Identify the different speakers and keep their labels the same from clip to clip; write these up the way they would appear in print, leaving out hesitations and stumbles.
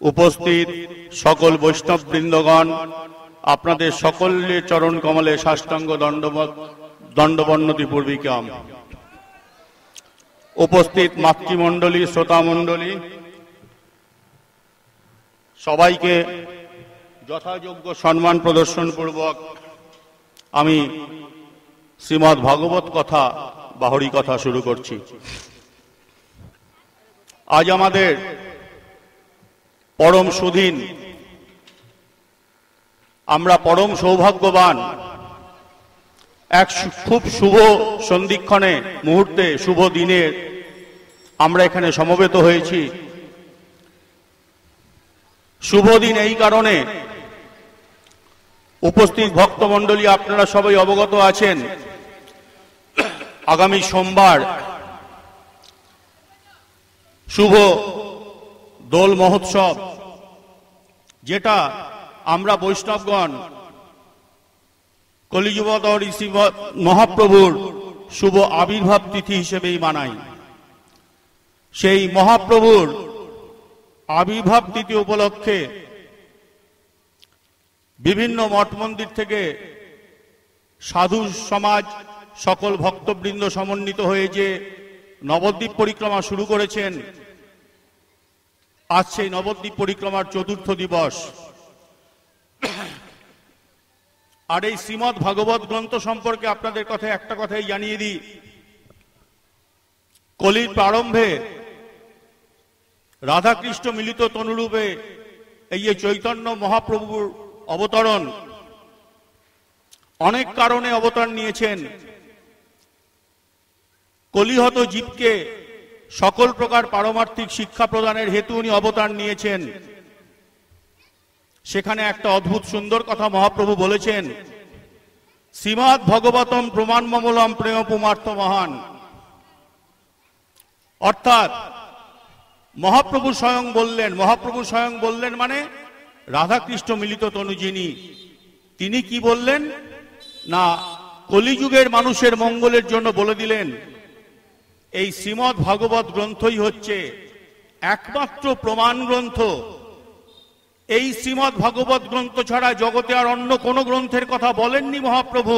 Speaker 1: উপস্থিত সকল বৈষ্ণব বৃন্দগণ, আপনাদের সকলের চরণ কমলে সাষ্টাঙ্গ দণ্ডবন্নতি পূর্বিকাম। উপস্থিত মাতৃমণ্ডলী, শ্রোতামণ্ডলী, সবাইকে যথাযোগ্য সম্মান প্রদর্শন পূর্বক আমি শ্রীমদ্ ভাগবত কথা বা হরি কথা শুরু করছি। আজ আমাদের পরম সুদিন, আমরা পরম সৌভাগ্যবান, এক খুব শুভ সন্ধিক্ষণে মুহূর্তে, শুভ দিনে আমরা এখানে সমবেত হয়েছি। শুভ দিন এই কারণে, উপস্থিত ভক্তমণ্ডলী আপনারা সবাই অবগত আছেন, আগামী সোমবার শুভ দোল মহোৎসব, যেটা আমরা বৈষ্ণবগণ কলিযুগধর মহাপ্রভুর শুভ আবির্ভাব তিথি হিসেবেই মানাই। সেই মহাপ্রভুর আবির্ভাব তিথি উপলক্ষে বিভিন্ন মঠ মন্দির থেকে সাধু সমাজ, সকল ভক্তবৃন্দ সমন্বিত হয়ে যে নবদ্বীপ পরিক্রমা শুরু করেছেন, আজ সেই নবদ্বীপ পরিক্রমার চতুর্থ দিবস। আর এই শ্রীমদ্ ভাগবত গ্রন্থ সম্পর্কে আপনাদের কথা একটা কথাই জানিয়ে দিই। কলির প্রারম্ভে রাধাকৃষ্ণ মিলিত তনুরূপে এই যে চৈতন্য মহাপ্রভুর অবতরণ, অনেক কারণে অবতার নিয়েছেন। কলিহত জীবকে সকল প্রকার পারমার্থিক শিক্ষা প্রদানের হেতু উনি অবতার নিয়েছেন। সেখানে একটা অদ্ভুত সুন্দর কথা মহাপ্রভু বলেছেন, শ্রীমদ্ ভগবতম প্রমাণমমলম প্রেম পুমার্থ মহান। অর্থাৎ মহাপ্রভু স্বয়ং বললেন মানে রাধাকৃষ্ণ মিলিত তনু যিনি, তিনি কি বললেন না, কলিযুগের মানুষের মঙ্গলের জন্য বলে দিলেন এই শ্রীমদ্ ভাগবত গ্রন্থই হচ্ছে একমাত্র প্রমাণ গ্রন্থ। এই শ্রীমদ্ ভাগবত গ্রন্থ ছাড়া জগতে আর অন্য কোন গ্রন্থের কথা বলেননি মহাপ্রভু।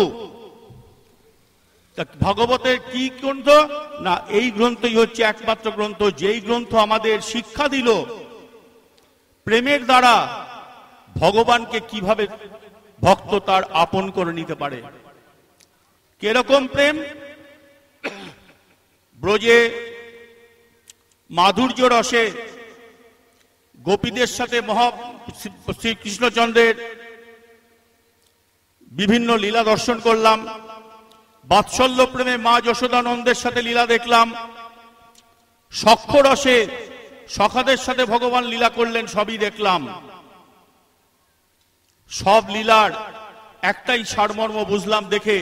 Speaker 1: ভাগবতের কি গ্রন্থ না, এই গ্রন্থই হচ্ছে একমাত্র গ্রন্থ, যেই গ্রন্থ আমাদের শিক্ষা দিল প্রেমের দ্বারা ভগবানকে কিভাবে ভক্ত তার আপন করে নিতে পারে। কিরকম প্রেম? ব্রজে মাধুর্য রসে গোপীদের সাথে শ্রীকৃষ্ণচন্দ্রের বিভিন্ন লীলা দর্শন করলাম। বাৎসল্য প্রেমে মা যশোদানন্দের সাথে লীলা দেখলাম। সখ্য রসে সখাদের সাথে ভগবান লীলা করলেন, সবই দেখলাম। সব লীলার একটাই সারমর্ম বুঝলাম দেখে,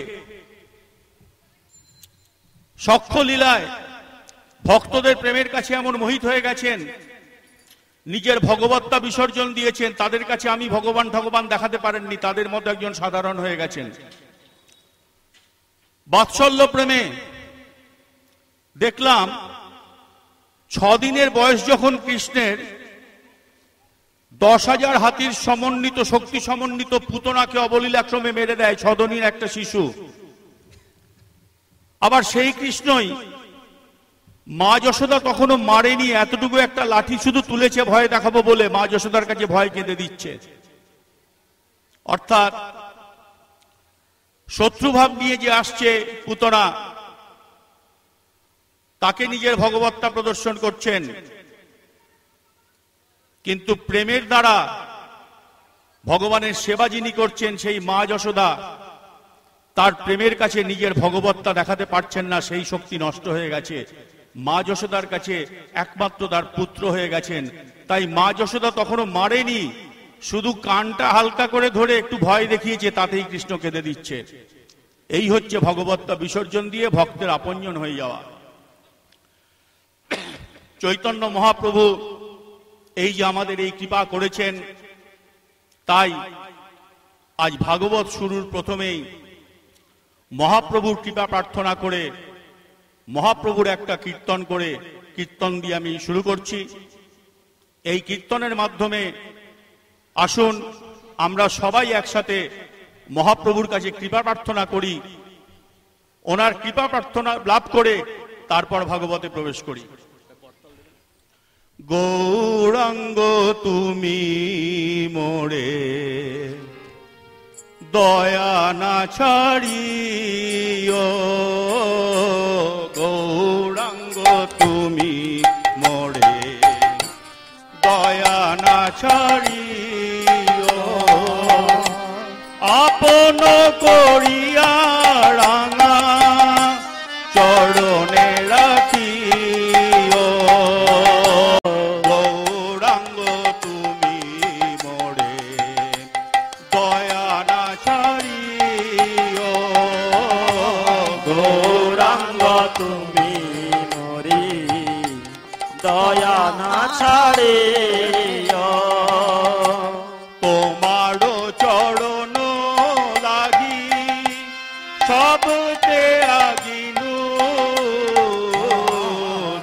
Speaker 1: সখ্য লীলায় ভক্তদের প্রেমের কাছে এমন মোহিত হয়ে গেছেন, নিজের ভগবত্তা বিসর্জন দিয়েছেন। তাদের কাছে আমি ভগবান দেখাতে পারেননি, তাদের মতো একজন সাধারণ হয়ে গেছেন। বাৎসল্য প্রেমে দেখলাম 6 দিনের বয়স যখন কৃষ্ণের 10,000 হাতির সমন্বিত শক্তি সমন্বিত পুতনাকে অবলীলাক্রমে মেরে দেয় 6 দিনের একটা শিশু। আবার সেই কৃষ্ণই মা যশোদা তখনও মারেনি, এতটুকু একটা লাঠি শুধু তুলেছে ভয় দেখাবো বলে, মা যশোদার কাছে ভয় কেঁদে দিচ্ছে। অর্থাৎ শত্রুভাব নিয়ে যে আসছে পুতনা, তাকে নিজের ভগবত্তা প্রদর্শন করছেন, কিন্তু প্রেমের দ্বারা ভগবানের সেবা যিনি করছেন সেই মা যশোদা, তার প্রেমের কাছে নিজের ভগবত্তা দেখাতে পারছেন না, সেই শক্তি নষ্ট হয়ে গেছে। মা যশোদার কাছে একমাত্র তার পুত্র হয়ে গেছেন। তাই মা যশোদা তখনও মারেনি, শুধু কানটা হালকা করে ধরে একটু ভয় দেখিয়েছে, তাতেই কৃষ্ণ কেঁদে দিচ্ছে। এই হচ্ছে ভগবত্তা বিসর্জন দিয়ে ভক্তের আপনজন হয়ে যাওয়া। চৈতন্য মহাপ্রভু এই যে আমাদের এই কৃপা করেছেন, তাই আজ ভাগবত শুরুর প্রথমেই মহাপ্রভুর কৃপা প্রার্থনা করে মহাপ্রভুর একটা কীর্তন দিয়ে আমি শুরু করছি। এই কীর্তনের মাধ্যমে আসুন আমরা সবাই একসাথে মহাপ্রভুর কাছে কৃপা প্রার্থনা করি, ওনার কৃপা প্রার্থনা লাভ করে তারপর ভাগবতে প্রবেশ করি। গৌরাঙ্গ তুমি মোরে দয়া না ছাড়িও, গৌরাঙ্গ তুমি মোরে দয়া না ছাড়িও, আপন করিয়া রাঙা চরণে রাখিও, গৌরাঙ্গ তুমি মোরে দয়া না ছাড়িও,
Speaker 2: গৌরাঙ্গ তুমি মোরে দয়া না ছাড়িও,
Speaker 1: তোমারও চরণ লাগি সবতে আগিনু,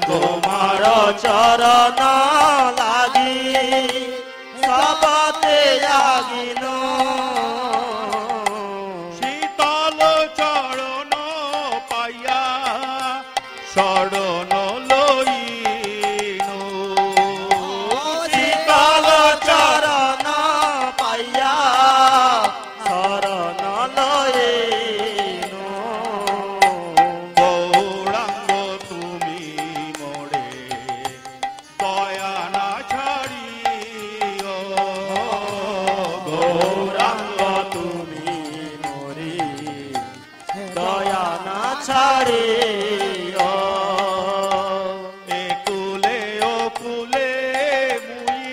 Speaker 2: তোমার চরণ লাগি সবতে আগিনো,
Speaker 1: শীতল চরণ পাইয়া শরণ লইনু,
Speaker 2: শীতল চরণ পাইয়া শরণ লইনো,
Speaker 1: গৌরাঙ্গ তুমি মোরে দয়া না ছাড়িও,
Speaker 2: গৌরাঙ্গ তুমি মোরে দয়া না ছাড়িও,
Speaker 1: একুলে ওকুলে মুই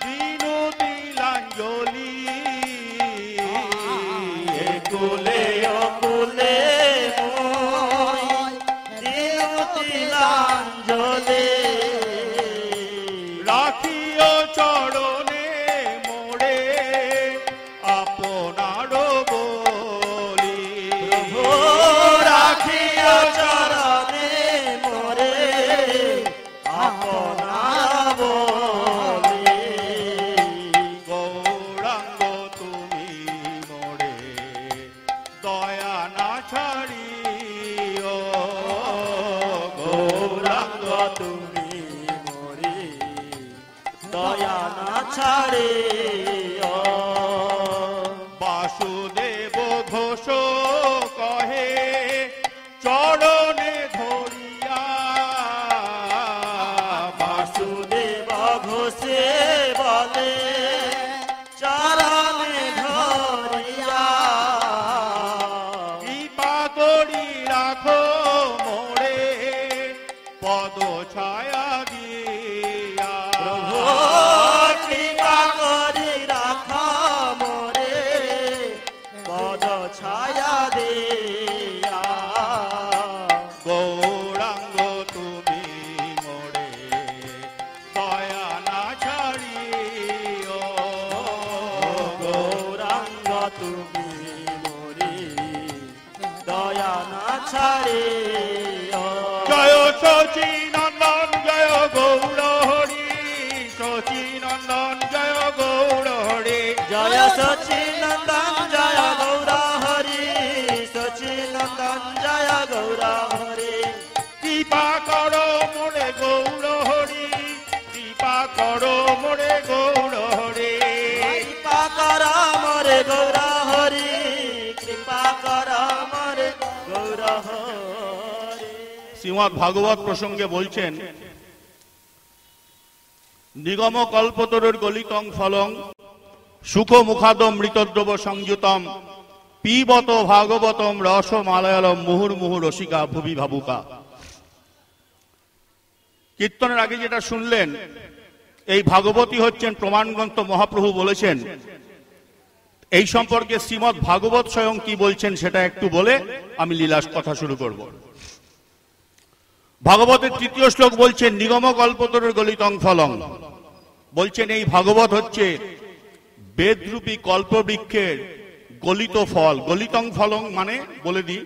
Speaker 1: দিনু দিলাঞ্জলি,
Speaker 2: একুলে অকুলে মই দিনু তিলাঞ্জলি,
Speaker 1: রাখিও চরণে মোরে আপনার বলি,
Speaker 2: ও রাখিও চরণে মোরে আপনার বলি,
Speaker 1: গৌরাঙ্গ তুমি মোরে দয়া না ছাড়িও,
Speaker 2: গৌরাঙ্গ তুমি মোরে দয়া না ছাড়িও,
Speaker 1: বাসুদেব ঘোষ কহে চরণে ধরিয়া,
Speaker 2: বাসুদেব ঘোষে বলে চরণে ধরিয়া,
Speaker 1: কৃপা করি রাখো মোরে পদ ছায়া দিয়া,
Speaker 2: প্রভু কৃপা করি রাখা মোরে পদ ছায়া দিয়া,
Speaker 1: গৌরাঙ্গ তুমি মোরে দয়া না ছাড়িও,
Speaker 2: গৌরাঙ্গ তুমি মোরে দয়া না ছাড়িও,
Speaker 1: জয় শচী নন্দন জয় গৌর হরি, শচী নন্দন জয় গৌর হরি,
Speaker 2: জয় সচিনন্দন জয় গৌর হরি, সচিনন্দন জয় গৌর হরি,
Speaker 1: কৃপা করো মোরে গৌর হরি, কৃপা করো মোরে গৌর হরি,
Speaker 2: কৃপা কর মোরে গৌর হরি, কৃপা কর মোরে গৌর হরি।
Speaker 1: শ্রীমদ্ ভাগবত প্রসঙ্গে বলছেন, নিগম কল্পতরুর গলিতং ফলং সুখ মুখাদম মৃতদ্রব সংযুতম পিবত ভাগবতম রস মালয়ালম মুহুর্মুহু রসিকা ভুবি ভাবুকা। কীর্তনের আগে যেটা শুনলেন, এই ভাগবতী হচ্ছেন প্রমাণগ্রন্থ। মহাপ্রভু বলেছেন, এই সম্পর্কে শ্রীমদ্ ভাগবত স্বয়ং কি বলছেন সেটা একটু বলে আমি লীলাস কথা শুরু করব। ভাগবতের তৃতীয় শ্লোক বলছেন, নিগম কল্পতরুর গলিতং ফলং, বলছেন এই ভাগবত হচ্ছে বেদরূপী কল্পবৃক্ষের গলিত ফল। গলিতং ফলং মানে বলে দিই,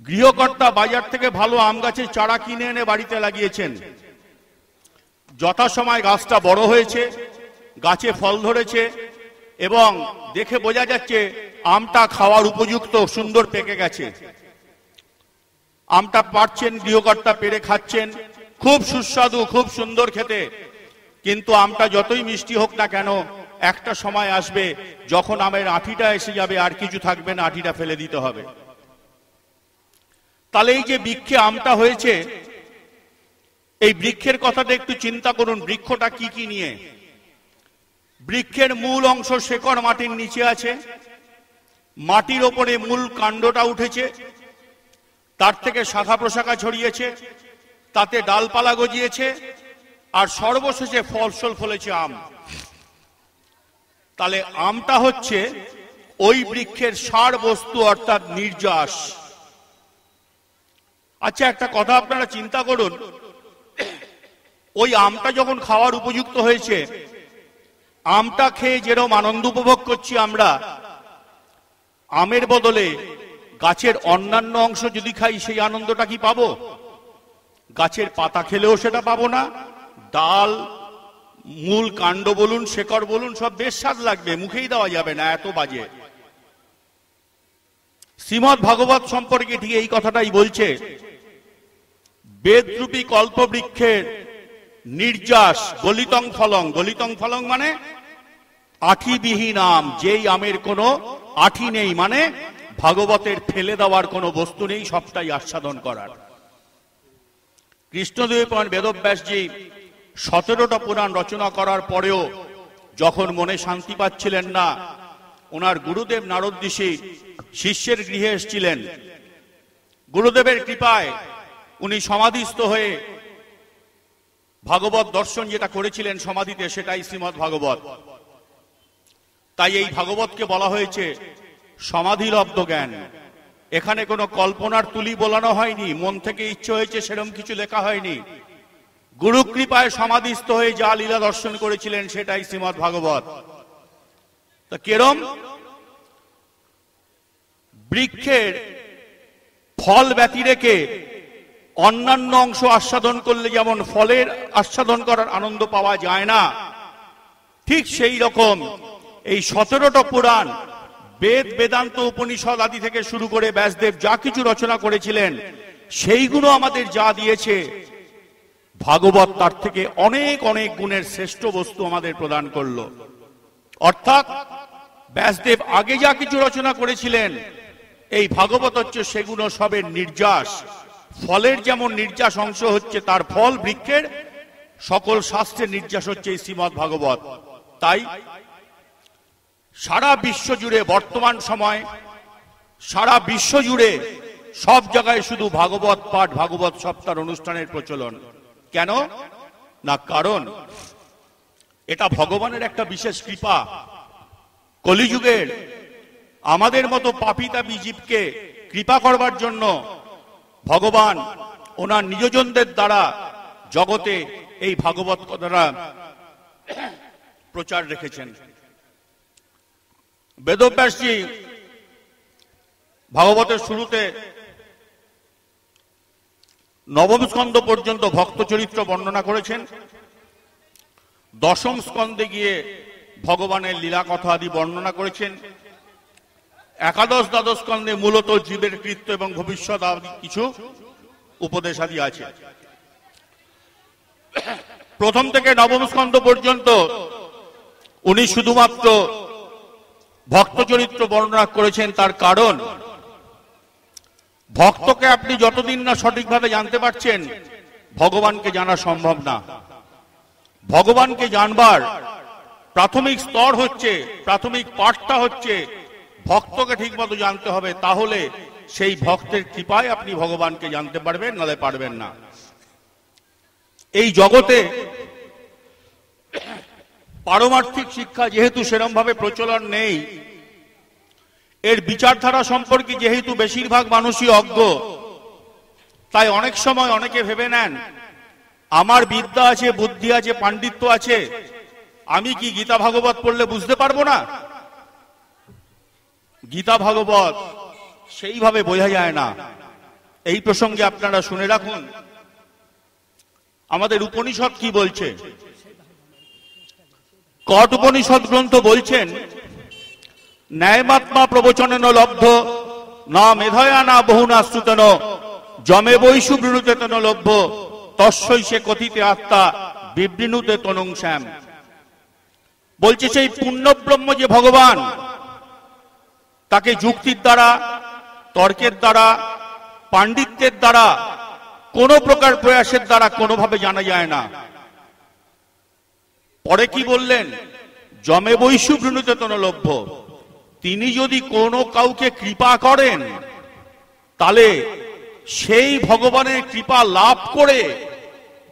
Speaker 1: গৃহকর্তা বাজার থেকে ভালো আম গাছের চারা কিনে এনে বাড়িতে লাগিয়েছেন, যথাসময় গাছটা বড় হয়েছে, গাছে ফল ধরেছে এবং দেখে বোঝা যাচ্ছে আমটা খাওয়ার উপযুক্ত, সুন্দর পেকে গেছে। আমটা পাড়ছেন, গৃহকর্তা পেরে খাচ্ছেন, খুব সুস্বাদু, খুব সুন্দর খেতে। কিন্তু আমটা যতই মিষ্টি হোক না কেন, একটা সময় আসবে যখন আমের আঁটিটা এসে যাবে, আর কিছু থাকবে না, আঁটিটা ফেলে দিতে হবে। তাহলে এই যে বৃক্ষে আমটা হয়েছে, এই বৃক্ষের কথাটা একটু চিন্তা করুন। বৃক্ষটা কি কি নিয়ে? বৃক্ষের মূল অংশ শেকড় মাটির নিচে আছে, মাটির ওপরে মূল কাণ্ডটা উঠেছে, তার থেকে শাখা প্রশাখা ছড়িয়েছে, তাতে ডালপালা গজিয়েছে, আর সর্বশেষে ফল ফলেছে আম। তাহলে আমটা হচ্ছে ওই বৃক্ষের সার বস্তু, অর্থাৎ নির্যাস। আচ্ছা, একটা কথা আপনারা চিন্তা করুন, ওই আমটা যখন খাওয়ার উপযুক্ত হয়েছে, আমটা খেয়ে যেরকম আনন্দ উপভোগ করছি আমরা, আমের বদলে গাছের অন্যান্য অংশ যদি খাই, সেই আনন্দটা কি পাবো? গাছের পাতা খেলেও সেটা পাবো না। ডাল, মূল কাণ্ড বলুন, শেকড় বলুন, সব বেশ স্বাদ লাগবে, মুখেই দেওয়া যাবে না, এত বাজে। শ্রীমদ্ ভাগবত সম্পর্কে ঠিক এই কথাটাই বলছে। বেদরূপী কল্পবৃক্ষের নির্যাস গলিতং ফলং। গলিতং ফলং মানে আঠিবিহীন আম, যেই আমের কোনো আঠি নেই, মানে ভাগবতের ফেলে দেওয়ার কোনো বস্তু নেই, সবটাই আস্বাদন করার। কৃষ্ণদেব পুরাণ বেদব্যাসজি 17টা পুরাণ রচনা করার পরেও যখন মনে শান্তি পাচ্ছিলেন না, ওনার গুরুদেব নারদ ঋষি শিষ্যের গৃহে এসেছিলেন। গুরুদেবের কৃপায় উনি সমাধিস্থ হয়ে ভাগবত দর্শন যেটা করেছিলেন সমাধিতে, সেটাই শ্রীমদ্ ভাগবত। তাই এই ভাগবতকে বলা হয়েছে সমাধিলব্ধ জ্ঞান। এখানে কোনো কল্পনার তুলি বোলানো হয়নি, মন থেকে ইচ্ছে হয়েছে সেরকম কিছু লেখা হয়নি। গুরু কৃপায় সমাধিস্থ হয়ে যা লীলা দর্শন করেছিলেন, সেটাই শ্রীমদ্ ভাগবত। তা কেরম? বৃক্ষের ফল ব্যতি রেখে অন্যান্য অংশ আস্বাদন করলে যেমন ফলের আস্বাদন করার আনন্দ পাওয়া যায় না, ঠিক সেই রকম এই 17টা পুরাণ, বেদ, বেদান্ত, উপনিষদ আদি থেকে শুরু করে ব্যাসদেব যা কিছু রচনা করেছিলেন, সেইগুলো আমাদের যা দিয়েছে, ভাগবত তার থেকে অনেক অনেক গুণের শ্রেষ্ঠ বস্তু আমাদের প্রদান করলো। অর্থাৎ ব্যাসদেব আগে যা কিছু রচনা করেছিলেন, এই ভাগবত হচ্ছে সেগুলো সবের নির্যাস। ফলের যেমন নির্যাস অংশ হচ্ছে তার ফল, বৃক্ষের সকল শাস্ত্রের নির্যাস হচ্ছে এই শ্রীমদ্ ভাগবত। তাই সারা বিশ্ব জুড়ে, বর্তমান সময় সারা বিশ্ব জুড়ে সব জায়গায় শুধু ভাগবত পাঠ, ভাগবত সপ্তাহ অনুষ্ঠানের প্রচলন। কেন না? কারণ এটা ভগবানের একটা বিশেষ কৃপা। কলিযুগের আমাদের মতো পাপী-তাপী জীবকে কৃপা করবার জন্য ভগবান ওনার নিজজনদের দ্বারা জগতে এই ভাগবত কথাটা প্রচার রেখেছেন। বেদব্যাসজি ভাগবতের শুরুতে নবম স্কন্ধ পর্যন্ত ভক্ত চরিত্র বর্ণনা করেছেন। দশম স্কন্ধে গিয়ে ভগবানের লীলা কথা আদি বর্ণনা করেছেন। একাদশ দ্বাদশ স্কন্ধে মূলত জীবের কৃত্য এবং ভবিষ্যৎ আদি কিছু উপদেশ আদি আছে। প্রথম থেকে নবম স্কন্ধ পর্যন্ত উনি শুধুমাত্র ভক্ত চরিত্র বর্ণনা করেছেন। তার কারণ, ভক্তকে আপনি যতদিন না সঠিকভাবে জানতে পারছেন, ভগবানকে জানা সম্ভব না। ভগবানকে জানবার প্রাথমিক স্তর হচ্ছে, প্রাথমিক পাঠটা হচ্ছে ভক্তকে ঠিকমতো জানতে হবে। তাহলে সেই ভক্তের কৃপায় আপনি ভগবানকে জানতে পারবেন, নাহলে পারবেন না। এই জগতে পারমার্থিক শিক্ষা যেহেতু সেরকম ভাবে প্রচলন নেই, এর বিচারধারা সম্পর্কে যেহেতু বেশিরভাগ মানুষই অজ্ঞ, তাই অনেক সময় অনেকে ভেবে নেন আমার বিদ্যা আছে, বুদ্ধি আছে, পাণ্ডিত্য আছে, আমি কি গীতা ভাগবত পড়লে বুঝতে পারবো না? গীতা ভাগবত সেইভাবে বোঝা যায় না। এই প্রসঙ্গে আপনারা শুনে রাখুন, আমাদের উপনিষদ কি বলছে? কট উপনিষদ গ্রন্থ বলছেন, ন্যায়মাত্মা প্রবচনেন লব্ধ না মেধয়া না বহুনা শ্রুতেন জমে বৈশু বৃণুতে তেন লভ্য তস্যই সে কথিতে আত্মা বিবৃণুতে তনুং শ্যাম। বলছে সেই পূর্ণব্রহ্ম যে ভগবান, তাকে যুক্তির দ্বারা, তর্কের দ্বারা, পাণ্ডিত্যের দ্বারা, কোন প্রকার প্রয়াসের দ্বারা কোনোভাবে জানা যায় না। পরে কি বললেন? জমে বৈশু বৃণুতে তন লভ্য। তিনি যদি কোনো কাউকে কৃপা করেন, তাহলে সেই ভগবানের কৃপা লাভ করে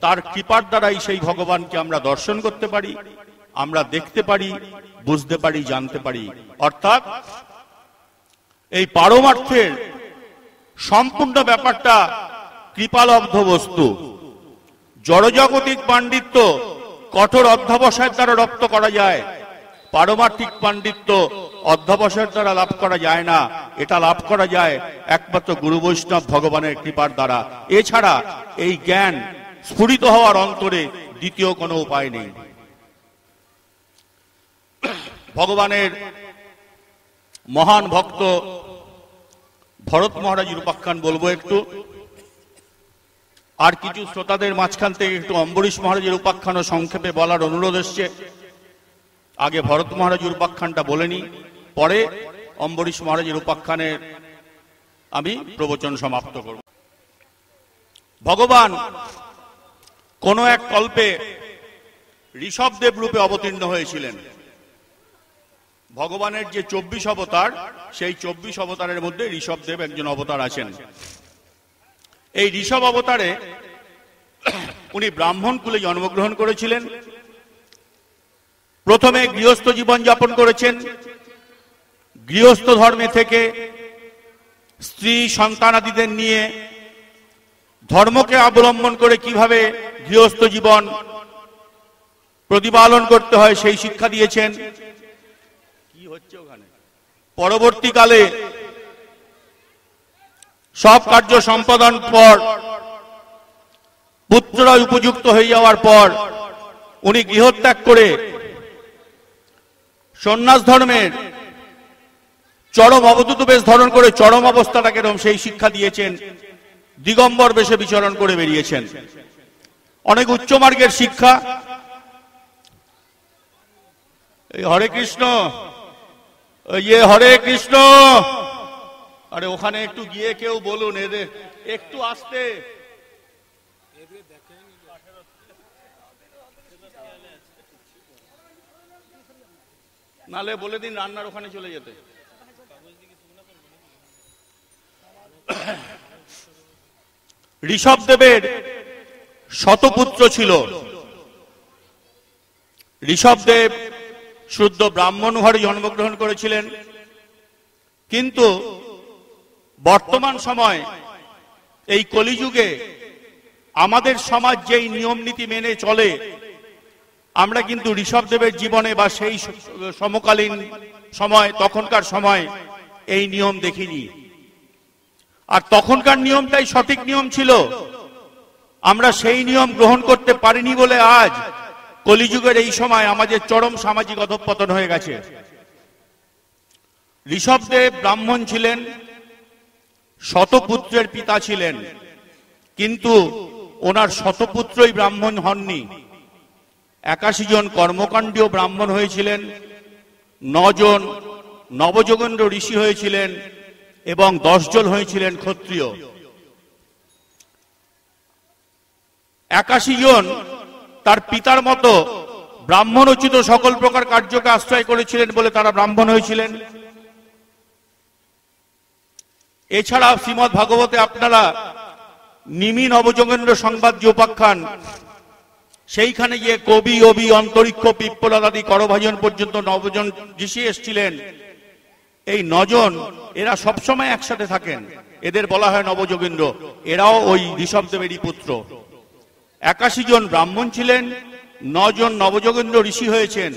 Speaker 1: তার কৃপার দ্বারাই সেই ভগবানকে আমরা দর্শন করতে পারি, আমরা দেখতে পারি, বুঝতে পারি, জানতে পারি। অর্থাৎ এই পারমার্থের সম্পূর্ণ ব্যাপারটা কৃপালব্ধ বস্তু। জড়জাগতিক পাণ্ডিত্য কঠোর অধ্যবসায়ের দ্বারা রপ্ত করা যায়, পারমার্থিক পাণ্ডিত্য অধ্যবসায়ের দ্বারা লাভ করা যায় না। এটা লাভ করা যায় একমাত্র গুরু বৈষ্ণব ভগবানের কৃপার দ্বারা। এছাড়া এই জ্ঞান স্ফুরিত হওয়ার অন্তরে দ্বিতীয় কোনো উপায় নেই। ভগবানের মহান ভক্ত ভরত মহারাজের উপাখ্যান বলবো একটু, আর কিছু শ্রোতাদের মাঝখান থেকে একটু অম্বরীশ মহারাজের উপাখ্যানও সংক্ষেপে বলার অনুরোধ এসছে। আগে ভরত মহারাজের উপাখ্যানটা বলেনি, পরে অম্বরীশ মহারাজের উপাখ্যানের আমি প্রবচন সমাপ্ত করব। ভগবান কোন এক কল্পে ঋষভদেব রূপে অবতীর্ণ হয়েছিলেন। ভগবানের যে 24 অবতার, সেই 24 অবতারের মধ্যে ঋষভদেব একজন অবতার আছেন। এই ঋষভ অবতারে উনি ব্রাহ্মণ কুলে জন্মগ্রহণ করেছিলেন। প্রথমে গৃহস্থ জীবন যাপন করেছেন। গৃহস্থ ধর্মে থেকে স্ত্রী সন্তানাদিদের নিয়ে ধর্মকে অবলম্বন করে কিভাবে গৃহস্থ জীবন প্রতিপালন করতে হয় সেই শিক্ষা দিয়েছেন। কি হচ্ছে ওখানে? পরবর্তীকালে সব কার্য সম্পাদন পর পুত্ররা উপযুক্ত হয়ে যাওয়ার পর উনি গৃহত্যাগ করে সন্ন্যাস ধর্মের চরম অবধূত বেশ ধারণ করে চরম অবস্থাটা কেরম সেই শিক্ষা দিয়েছেন। দিগম্বর বেশে বিচরণ করে বেরিয়েছেন। অনেক উচ্চ মার্গের শিক্ষা। এই হরে কৃষ্ণ, হরে কৃষ্ণ, আরে ওখানে একটু গিয়ে কেউ বলুন এদের একটু আসতে। নালে বলে দিন রান্নার ওখানে চলে যেতে। ঋষভদেবের শতপুত্র ছিল। ঋষভদেব শুদ্ধ ব্রাহ্মণ ঘরে জন্মগ্রহণ করেছিলেন, কিন্তু বর্তমান সময় এই কলিযুগে আমাদের সমাজ যেই নিয়ম নীতি মেনে চলে, আমরা কিন্তু ঋষভদেবের জীবনে বা সেই সমকালীন সময়, তখনকার সময় এই নিয়ম দেখিনি। আর তখনকার নিয়মটাই সঠিক নিয়ম ছিল। আমরা সেই নিয়ম গ্রহণ করতে পারিনি বলে আজ কলিযুগের এই সময় আমাদের চরম সামাজিক অধঃপতন হয়ে গেছে। ঋষভদেব ব্রাহ্মণ ছিলেন, শতপুত্রের পিতা ছিলেন, কিন্তু ওনার শতপুত্রই ব্রাহ্মণ হননি। 81 জন কর্মকাণ্ডীয় ব্রাহ্মণ হয়েছিলেন, 9 জন নবযোগেন্দ্র ঋষি হয়েছিলেন এবং 10 জন হয়েছিলেন ক্ষত্রিয়। 81 জন তার পিতার মতো ব্রাহ্মণোচিত সকল প্রকার কার্যকে আশ্রয় করেছিলেন বলে তারা ব্রাহ্মণ হয়েছিলেন। এছাড়া শ্রীমৎ ভাগবতে আপনারা নিমি নবযোগেন্দ্র সংবাদ যে উপাখ্যান, সেইখানে গিয়ে কবি, অবি, অন্তরিক্ষ, পিপ্পলাদি করভাজন পর্যন্ত 9 জন ঋষি এসেছিলেন। এই 9 জন এরা সবসময় একসাথে থাকেন, এদের বলা হয় নবযোগেন্দ্র। এরাও ওই ঋষভদেবেরই পুত্র। 81 জন ব্রাহ্মণ ছিলেন, 9 জন নবযোগেন্দ্র ঋষি হয়েছেন,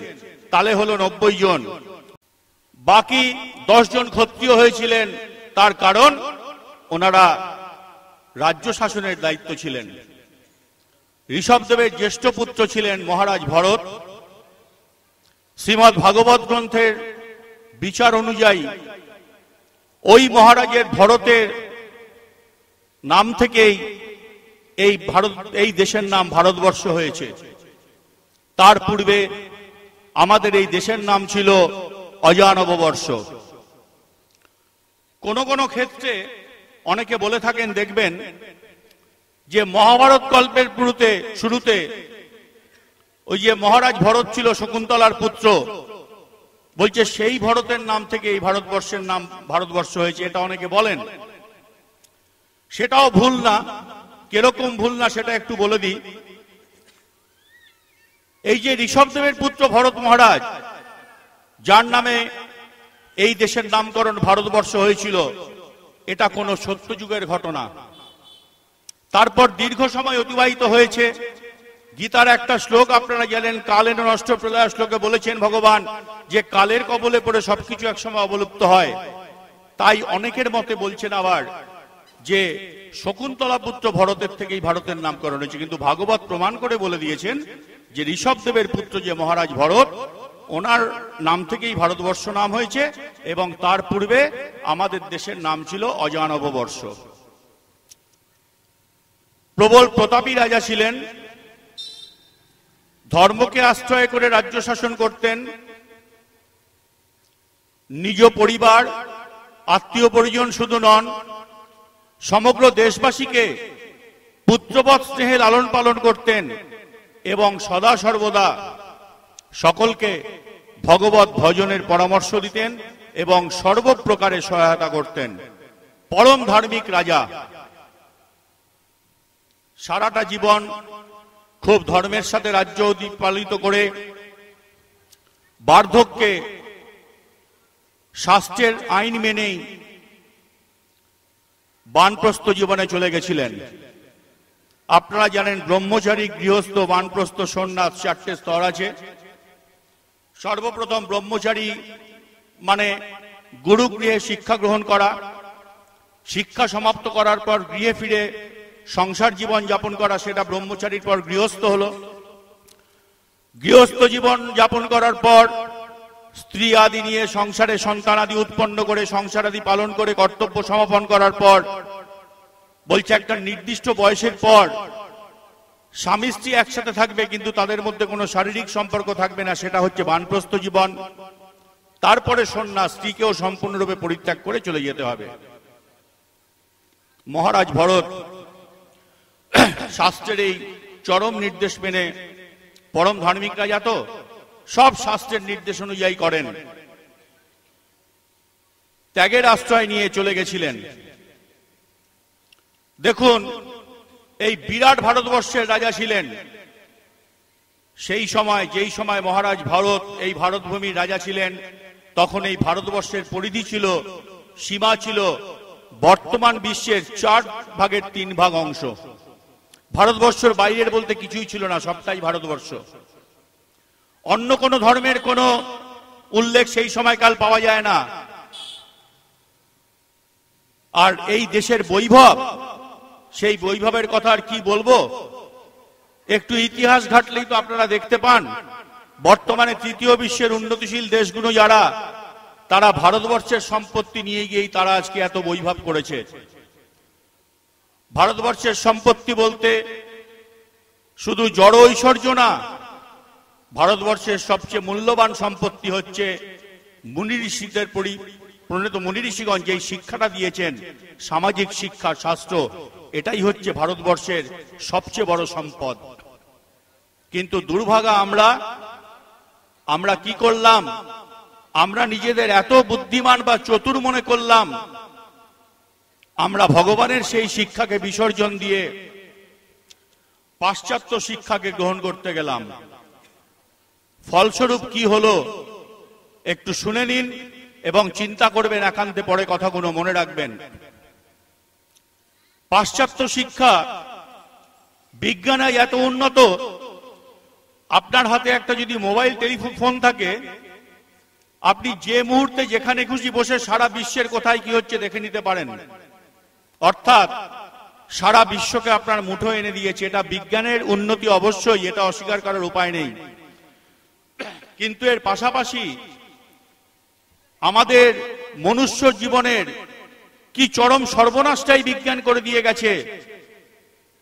Speaker 1: তাহলে হলো 90 জন। বাকি 10 জন ক্ষত্রিয় হয়েছিলেন, তার কারণ ওনারা রাজ্য শাসনের দায়িত্ব ছিলেন। ঋষভদেবের জ্যেষ্ঠ পুত্র ছিলেন মহারাজ ভরত। শ্রীমদ্ ভাগবত গ্রন্থের বিচার অনুযায়ী ওই মহারাজের ভরতের নাম থেকেই এই দেশের নাম ভারতবর্ষ হয়েছে। তার পূর্বে আমাদের এই দেশের নাম ছিল অজানববর্ষ। কোন কোন ক্ষেত্রে অনেকে বলে থাকেন, দেখবেন যে মহাভারত গল্পের শুরুতে ওই যে মহারাজ ভরত ছিল শকুন্তলার পুত্র, বলছে সেই ভরতের নাম থেকে এই ভারতবর্ষের নাম ভারতবর্ষ হয়েছে, এটা অনেকে বলেন। সেটাও ভুল না। কিরকম ভুল না সেটা একটু বলে দিই। এই যে ঋষভদেবের পুত্র ভরত মহারাজ, যার নামে এই দেশের নামকরণ ভারতবর্ষ হয়েছিল, এটা কোনো সত্যযুগের ঘটনা। তারপর দীর্ঘ সময় অতিবাহিত হয়েছে। গীতার একটা শ্লোক আপনারা জানেন, কালেন নষ্ট প্রলয় শ্লোকে বলেছেন ভগবান যে কালের কবলে পড়ে সবকিছু একসময় অবলুপ্ত হয়। তাই অনেকের মতে বলছেন আবার যে শকুন্তলা পুত্র ভরতের থেকেই ভারতের নামকরণ হয়েছে, কিন্তু ভাগবত প্রমাণ করে বলে দিয়েছেন যে ঋষভদেবের পুত্র যে মহারাজ ভরত, ওনার নাম থেকেই ভারতবর্ষ নাম হয়েছে, এবং তার পূর্বে আমাদের দেশের নাম ছিল অজানববর্ষ। প্রবল প্রতাপী রাজা ছিলেন, ধর্মকে আশ্রয় করে রাজ্য শাসন করতেন। নিজ পরিবার, আত্মীয় পরিজন শুধু নন, সমগ্র দেশবাসীকে পুত্রবৎ স্নেহে লালন পালন করতেন এবং সদা সর্বদা সকলকে ভগবত ভজনের পরামর্শ দিতেন এবং সর্বপ্রকারে সহায়তা করতেন। পরম ধার্মিক রাজা, সারাটা জীবন খুব ধর্মের সাথে রাজ্য পালিত করে বার্ধক্যে শাস্ত্রের আইন মেনেই বানপ্রস্থ জীবনে চলে গেছিলেন। আপনারা জানেন ব্রহ্মচারী, গৃহস্থ, বানপ্রস্থ, সন্ন্যাস, 4টে স্তর আছে। সর্বপ্রথম ব্রহ্মচারী মানে গুরু গৃহে শিক্ষা গ্রহণ করা, শিক্ষা সমাপ্ত করার পর গৃহে ফিরে সংসার জীবন যাপন করা, সেটা ব্রহ্মচারীর পর গৃহস্থ হলো। গৃহস্থ জীবন যাপন করার পর স্ত্রী আদি নিয়ে সংসারে সন্তান আদি উৎপন্ন করে সংসার আদি পালন করে কর্তব্য সমাপন করার পর বলছে একটা নির্দিষ্ট বয়সের পর স্বামী স্ত্রী একসাথে থাকবে, কিন্তু তাদের মধ্যে কোনো শারীরিক সম্পর্ক থাকবে না, সেটা হচ্ছে বানপ্রস্থ জীবন। তারপরে সন্ন্যাস, স্ত্রীকেও সম্পূর্ণরূপে পরিত্যাগ করে চলে যেতে হবে। মহারাজ ভরত শাস্ত্রের এই চরম নির্দেশ মেনে, পরম ধার্মিক রাজা তো, সব শাস্ত্রের নির্দেশ অনুযায়ী করেন। ত্যাগের আশ্রয় নিয়ে চলে গেছিলেন। দেখুন, এই বিরাট ভারতবর্ষের রাজা ছিলেন সেই সময়, যেই সময় মহারাজ ভরত এই ভারতভূমির রাজা ছিলেন, তখন এই ভারতবর্ষের পরিধি ছিল, সীমা ছিল বর্তমান বিশ্বের 4/3 অংশ। ভারতবর্ষের বাইরের বলতে কিছুই ছিল না, সবটাই ভারতবর্ষ। অন্য কোন ধর্মের কোন উল্লেখ সেই সময়কাল পাওয়া যায় না। আর এই দেশের বৈভব, সেই বৈভবের কথা আর কি বলবো, একটু ইতিহাস ঘাটলেই তো আপনারা দেখতে পান বর্তমানে তৃতীয় বিশ্বের উন্নতিশীল দেশগুলো যারা, তারা ভারতবর্ষের সম্পত্তি নিয়ে গিয়েই তারা আজকে এত বৈভব করেছে। ভারতবর্ষের সম্পত্তি বলতে শুধু জড় ঐশ্বর্য না, ভারতবর্ষের সবচেয়ে মূল্যবান সম্পত্তি হচ্ছে মুনি ঋষিদের প্রণীত মুনি ঋষিগণ যেই শিক্ষাটা দিয়েছেন, সামাজিক শিক্ষা, শাস্ত্র, এটাই হচ্ছে ভারতবর্ষের সবচেয়ে বড় সম্পদ। কিন্তু দুর্ভাগা আমরা কি করলাম, আমরা নিজেদের এত বুদ্ধিমান বা চতুর মনে করলাম, আমরা ভগবানের সেই শিক্ষাকে বিসর্জন দিয়ে পাশ্চাত্য শিক্ষাকে গ্রহণ করতে গেলাম। ফলস্বরূপ কি হলো একটু শুনে নিন এবং চিন্তা করবেন, একান্তে পরে কথাগুলো মনে রাখবেন। পাশ্চাত্য শিক্ষা বিজ্ঞানে এত উন্নত, আপনার হাতে একটা যদি মোবাইল টেলিফোন থাকে, আপনি যে মুহূর্তে যেখানে খুশি বসে সারা বিশ্বের কোথায় কি হচ্ছে দেখে নিতে পারেন। অর্থাৎ সারা বিশ্বকে আপনার মুঠো এনে দিয়েছে। এটা বিজ্ঞানের উন্নতি, অবশ্যই, এটা অস্বীকার করার উপায় নেই। কিন্তু এর পাশাপাশি আমাদের মনুষ্য জীবনের কি চরম সর্বনাশটাই বিজ্ঞান করে দিয়ে গেছে,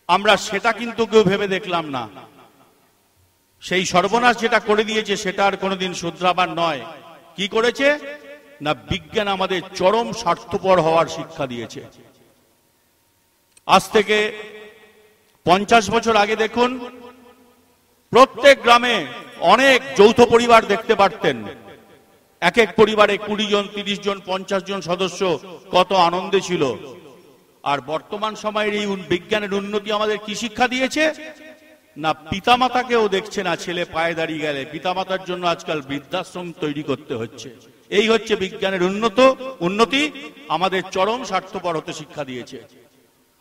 Speaker 1: আমরা সেটা কিন্তু কেউ ভেবে দেখলাম না। সেই সর্বনাশ যেটা করে দিয়েছে সেটা আর কোনোদিন শুধরাবার নয়। কি করেছে না, বিজ্ঞান আমাদের চরম স্বার্থপর হওয়ার শিক্ষা দিয়েছে। আজ থেকে 50 বছর আগে দেখুন, প্রত্যেক গ্রামে অনেক যৌথ পরিবার দেখতে পারতেন। এক এক পরিবারে 20 জন, 30 জন, 50 জন সদস্য, কত আনন্দে ছিল। আর বর্তমান সময়ের এই বিজ্ঞানের উন্নতি আমাদের কি শিক্ষা দিয়েছে না, পিতামাতাকেও দেখছে না। ছেলে পায়ে দাঁড়িয়ে গেলে পিতামাতার জন্য আজকাল বৃদ্ধাশ্রম তৈরি করতে হচ্ছে। এই হচ্ছে বিজ্ঞানের উন্নতি আমাদের চরম স্বার্থপর হতে শিক্ষা দিয়েছে।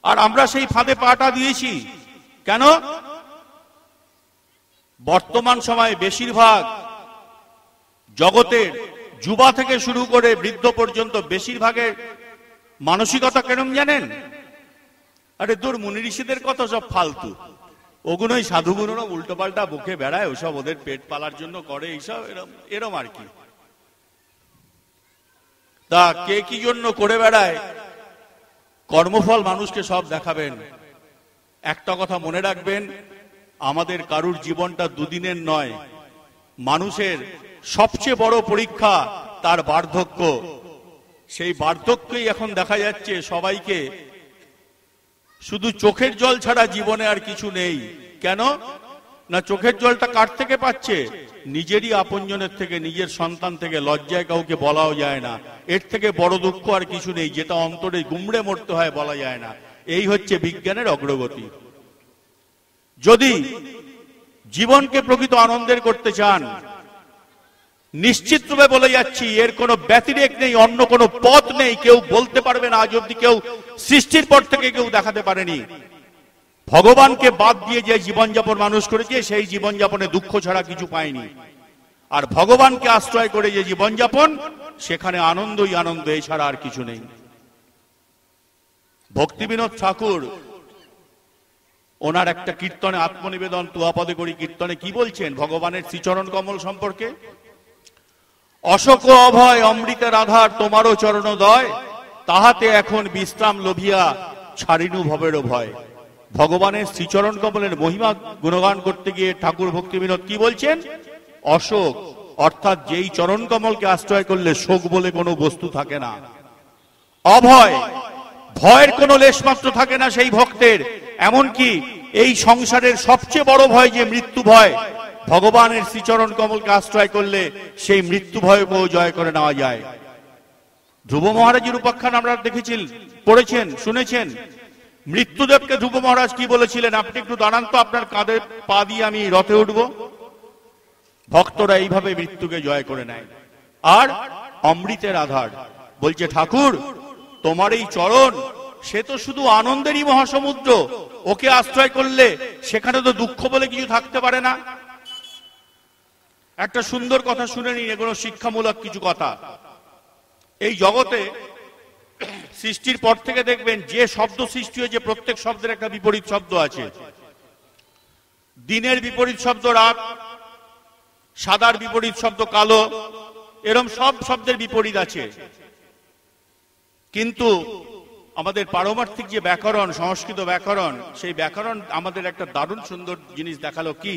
Speaker 1: আর আমরা সেই ফাঁদে পাটা দিয়েছি। কেন? বর্তমান সময়ে বেশিরভাগ জগতের যুবা থেকে শুরু করে বৃদ্ধ পর্যন্ত বেশিরভাগের মানসিকতা কেমন জানেন? আরে দূর, মুনি ঋষিদের কথা সব ফালতু, ওগুলোই সাধুগুলোরা উল্টো পাল্টা বুকে বেড়ায়, ওসব ওদের পেট পালার জন্য করে, এইসব এরম আর কি। তা কে কি জন্য করে বেড়ায়, কর্মফল মানুষকে সব দেখাবেন। একটা কথা মনে রাখবেন, আমাদের কারুর জীবনটা দুদিনের নয়। মানুষের সবচেয়ে বড় পরীক্ষা তার বার্ধক্য। সেই বার্ধক্যই এখন দেখা যাচ্ছে সবাইকে, শুধু চোখের জল ছাড়া জীবনে আর কিছু নেই। কেন না, চোখের জলটা কার থেকে পাচ্ছে? নিজেরই আপনজনের থেকে, নিজের সন্তান থেকে। লজ্জায় কাউকে বলাও যায় না। এর থেকে বড় দুঃখ আর কিছু নেই, যেটা অন্তরে গুমড়ে মরতে হয়, বলা যায় না। এই হচ্ছে বিজ্ঞানের অগ্রগতি। যদি জীবনকে প্রকৃত আনন্দের করতে চান, নিশ্চিতভাবে বলে যাচ্ছি, এর কোনো ব্যতিরেক নেই, অন্য কোনো পথ নেই। কেউ বলতে পারবে না, আজ অব্দি কেউ সৃষ্টির পর থেকে কেউ দেখাতে পারেনি। ভগবানকে বাদ দিয়ে যে জীবনযাপন মানুষ করেছে, সেই জীবনযাপনে দুঃখ ছাড়া কিছু পায়নি। আর ভগবানকে আশ্রয় করে যে জীবনযাপন, সেখানে আনন্দই আনন্দ, এছাড়া আর কিছু নেই। ভক্তিবিনোদ ঠাকুর ওনার একটা কীর্তনে, আত্মনিবেদন তুয়াপদে করি কীর্তনে, কি বলছেন ভগবানের শ্রীচরণ কমল সম্পর্কে? অশোক অভয় অমৃতের আধার তোমারও চরণোদয়, তাহাতে এখন বিশ্রাম লোভিয়া ছাড়িনু ভবের ভয়। ভগবানের শ্রীচরণ কমলের মহিমা গুণগান করতে গিয়ে ঠাকুর ভক্তিবিনোদ কি বলছেন? অশোক অর্থাৎ যেই চরণ কমলকে আশ্রয় করলে শোক বলে কোনো বস্তু থাকে না। অভয়, ভয়ের কোনো লেশমাত্র থাকে না সেই ভক্তের। এমনকি এই সংসারের সবচেয়ে বড় ভয় যে মৃত্যু ভয়, ভগবানের শ্রীচরণ কমলকে আশ্রয় করলে সেই মৃত্যু ভয়কেও জয় করে নেওয়া যায়। ধ্রুব মহারাজের উপাখ্যান আমরা দেখেছেন, পড়েছেন, শুনেছেন। মৃত্যুদেবকে ধ্রুব মহারাজ কি বলেছিলেন? আপনি একটু দাঁড়ান তো, আপনার কাঁধে পা দিয়ে আমি রথে উঠবো। ভক্তরা এইভাবে মৃত্যুকে জয় করে নেয়। আর অমৃতের আধার বলছে ঠাকুর, তোমার এই চরণ, সে তো শুধু আনন্দেরই মহাসমুদ্র। ওকে আশ্রয় করলে সেখানে তো দুঃখ বলে কিছু থাকতে পারে না। একটা সুন্দর কথা শুনে নিন, এগুলো শিক্ষামূলক কিছু কথা। এই জগতে সৃষ্টির পর থেকে দেখবেন যে শব্দ সৃষ্টি হয়েছে, প্রত্যেক শব্দের একটা বিপরীত শব্দ আছে। দিনের বিপরীত শব্দ রাত, সাদার বিপরীত শব্দ কালো, এরকম সব শব্দের বিপরীত আছে। কিন্তু আমাদের পারমার্থিক যে ব্যাকরণ, সংস্কৃত ব্যাকরণ, সেই ব্যাকরণ আমাদের একটা দারুণ সুন্দর জিনিস দেখালো। কি?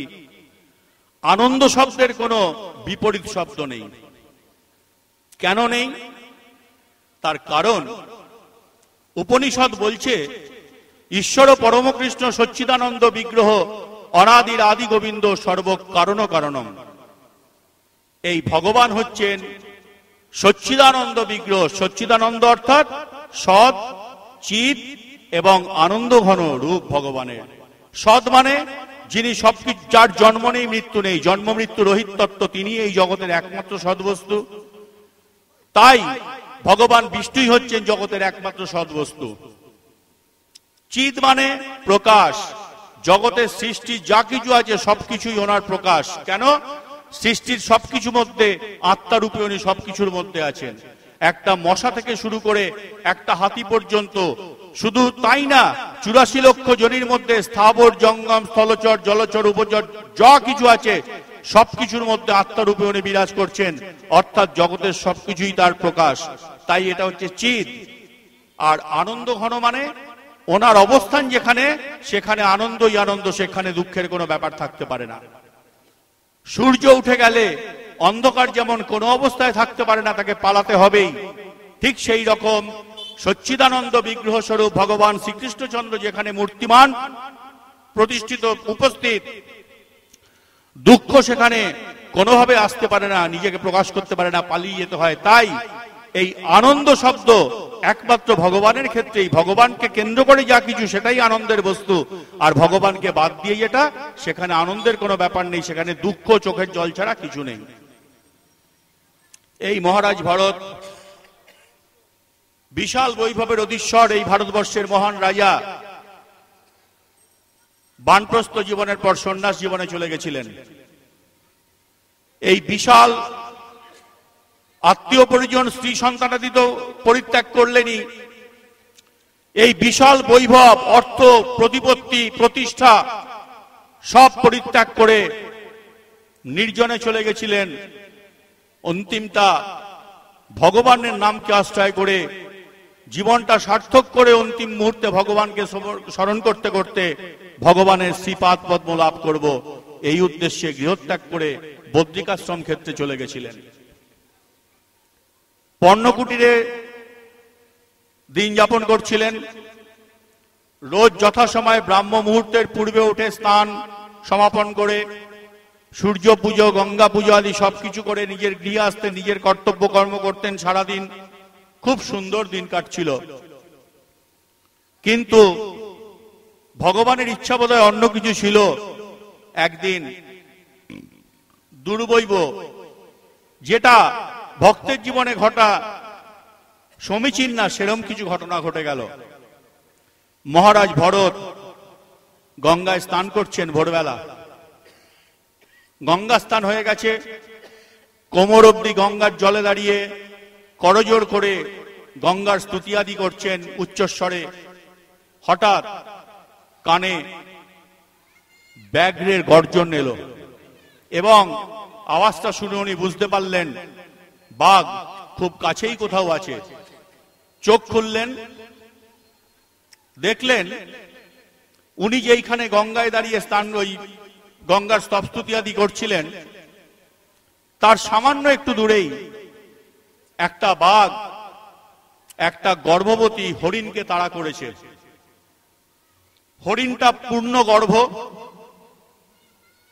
Speaker 1: আনন্দ শব্দের কোনো বিপরীত শব্দ নেই। কেন নেই? তার কারণ উপনিষদ বলছে, ঈশ্বর পরমকৃষ্ণ সচ্চিদানন্দ বিগ্রহ অনাদির আদি গোবিন্দ সর্ব কারণ কারণম। এই ভগবান হচ্ছেন সচ্চিদানন্দ বিগ্রহ। সচ্চিদানন্দ অর্থাৎ সৎ, চিৎ এবং আনন্দ ঘন রূপ ভগবানের। সৎ মানে যিনি সবকিছু, যার জন্ম নেই, মৃত্যু নেই, জন্ম মৃত্যু রহিত তত্ত্ব, তিনি এই জগতের একমাত্র সদ্বস্তু। তাই ভগবান বিষ্ণুই হচ্ছেন জগতের একমাত্র সদ্বস্তু। চিৎ মানে প্রকাশ, জগতের সৃষ্টি যা কিছু আছে সবকিছুই ওনার প্রকাশ। কেন? সৃষ্টির সবকিছু মধ্যে আত্মারূপে উনি সবকিছুর মধ্যে আছেন। একটা মশা থেকে শুরু করে একটা হাতি পর্যন্ত শুধু তাই না, 84 লক্ষ জনির মধ্যে স্থাবর জঙ্গম স্থলচর জলচর উপচর যা কিছু আছে সবকিছুর মধ্যে আত্মারূপে উনি বিরাজ করছেন, অর্থাৎ জগতের সবকিছুই তার প্রকাশ। তাই এটা হচ্ছে চিৎ। আর আনন্দ ঘন মানে ওনার অবস্থান যেখানে, সেখানে আনন্দই আনন্দ, সেখানে দুঃখের কোনো ব্যাপার থাকতে পারে না। সূর্য উঠে গেলে অন্ধকার যেমন কোনো অবস্থায় থাকতে পারে না, তাকে পালাতে হবেই, ঠিক সেই রকম সচ্চিদানন্দ বিগ্রহ স্বরূপ ভগবান শ্রীকৃষ্ণচন্দ্র যেখানে মূর্তিমান প্রতিষ্ঠিত উপস্থিত, দুঃখ সেখানে কোনোভাবে আসতে পারে না, নিজেকে প্রকাশ করতে পারে না, পালিয়ে যেতে হয়। তাই এই আনন্দ শব্দ একমাত্র ভগবানের ক্ষেত্রেই, ভগবানকে কেন্দ্র করে যা কিছু সেটাই আনন্দের বস্তু, আর ভগবানকে বাদ দিয়ে যেটা, সেখানে আনন্দের কোনো ব্যাপার নেই, সেখানে দুঃখ চোখের জল ছাড়া কিছু নেই। এই মহারাজ ভরত বিশাল বৈভবের অধীশ্বর, এই ভারতবর্ষের মহান রাজা, বানপ্রস্থ জীবনের পর সন্ন্যাস জীবনে চলে গেছিলেন। এই বিশাল আত্মীয় পরিজন স্ত্রী সন্তানাদি তো পরিত্যাগ করলেনই, এই বিশাল বৈভব অর্থ প্রতিপত্তি প্রতিষ্ঠা সব পরিত্যাগ করে নির্জনে চলে গেছিলেন। অন্তিমটা ভগবানের নামকে আশ্রয় করে জীবনটা সার্থক করে অন্তিম মুহূর্তে ভগবানকে স্মরণ করতে করতে ভগবানের শ্রীপাদ পদ্ম লাভ করব, এই উদ্দেশ্যে গৃহত্যাগ করে বদ্রিকাশ্রম ক্ষেত্রে চলে গেছিলেন। পর্ণকুটিরে দিন যাপন করছিলেন। রোজ যথাসময়ে ব্রাহ্ম মুহূর্তের পূর্বে উঠে স্নান সমাপন করে সূর্য পুজো গঙ্গা পুজো আদি সবকিছু করে নিজের গৃহে আসতেন, নিজের কর্তব্য কর্ম করতেন সারাদিন। খুব সুন্দর দিন কাটছিল। কিন্তু ভগবানের ইচ্ছা বোধহয় অন্য কিছু ছিল। একদিন দুর্বৈব, যেটা ভক্তের জীবনে ঘটা সমীচীন না, সেরম কিছু ঘটনা ঘটে গেল। মহারাজ ভরত গঙ্গায় স্নান করছেন ভোরবেলা। গঙ্গা স্নান হয়ে গেছে, কোমর অবধি গঙ্গার জলে দাঁড়িয়ে করজোড় করে গঙ্গার স্তুতি আদি করছেন উচ্চস্বরে। হঠাৎ কানে ব্যাঘ্রের গর্জন এলো এবং আওয়াজটা শুনে উনি বুঝতে পারলেন বাঘ খুব কাছেই কোথাও আছে। চোখ খুললেন, দেখলেন উনি যেইখানে গঙ্গায় দাঁড়িয়ে স্নান, ওই গঙ্গার স্তবস্তুতি আদি করছিলেন, তার সামান্য একটু দূরেই একটা বাঘ একটা গর্ভবতী হরিণকে তাড়া করেছে। হরিণটা পূর্ণ গর্ভ,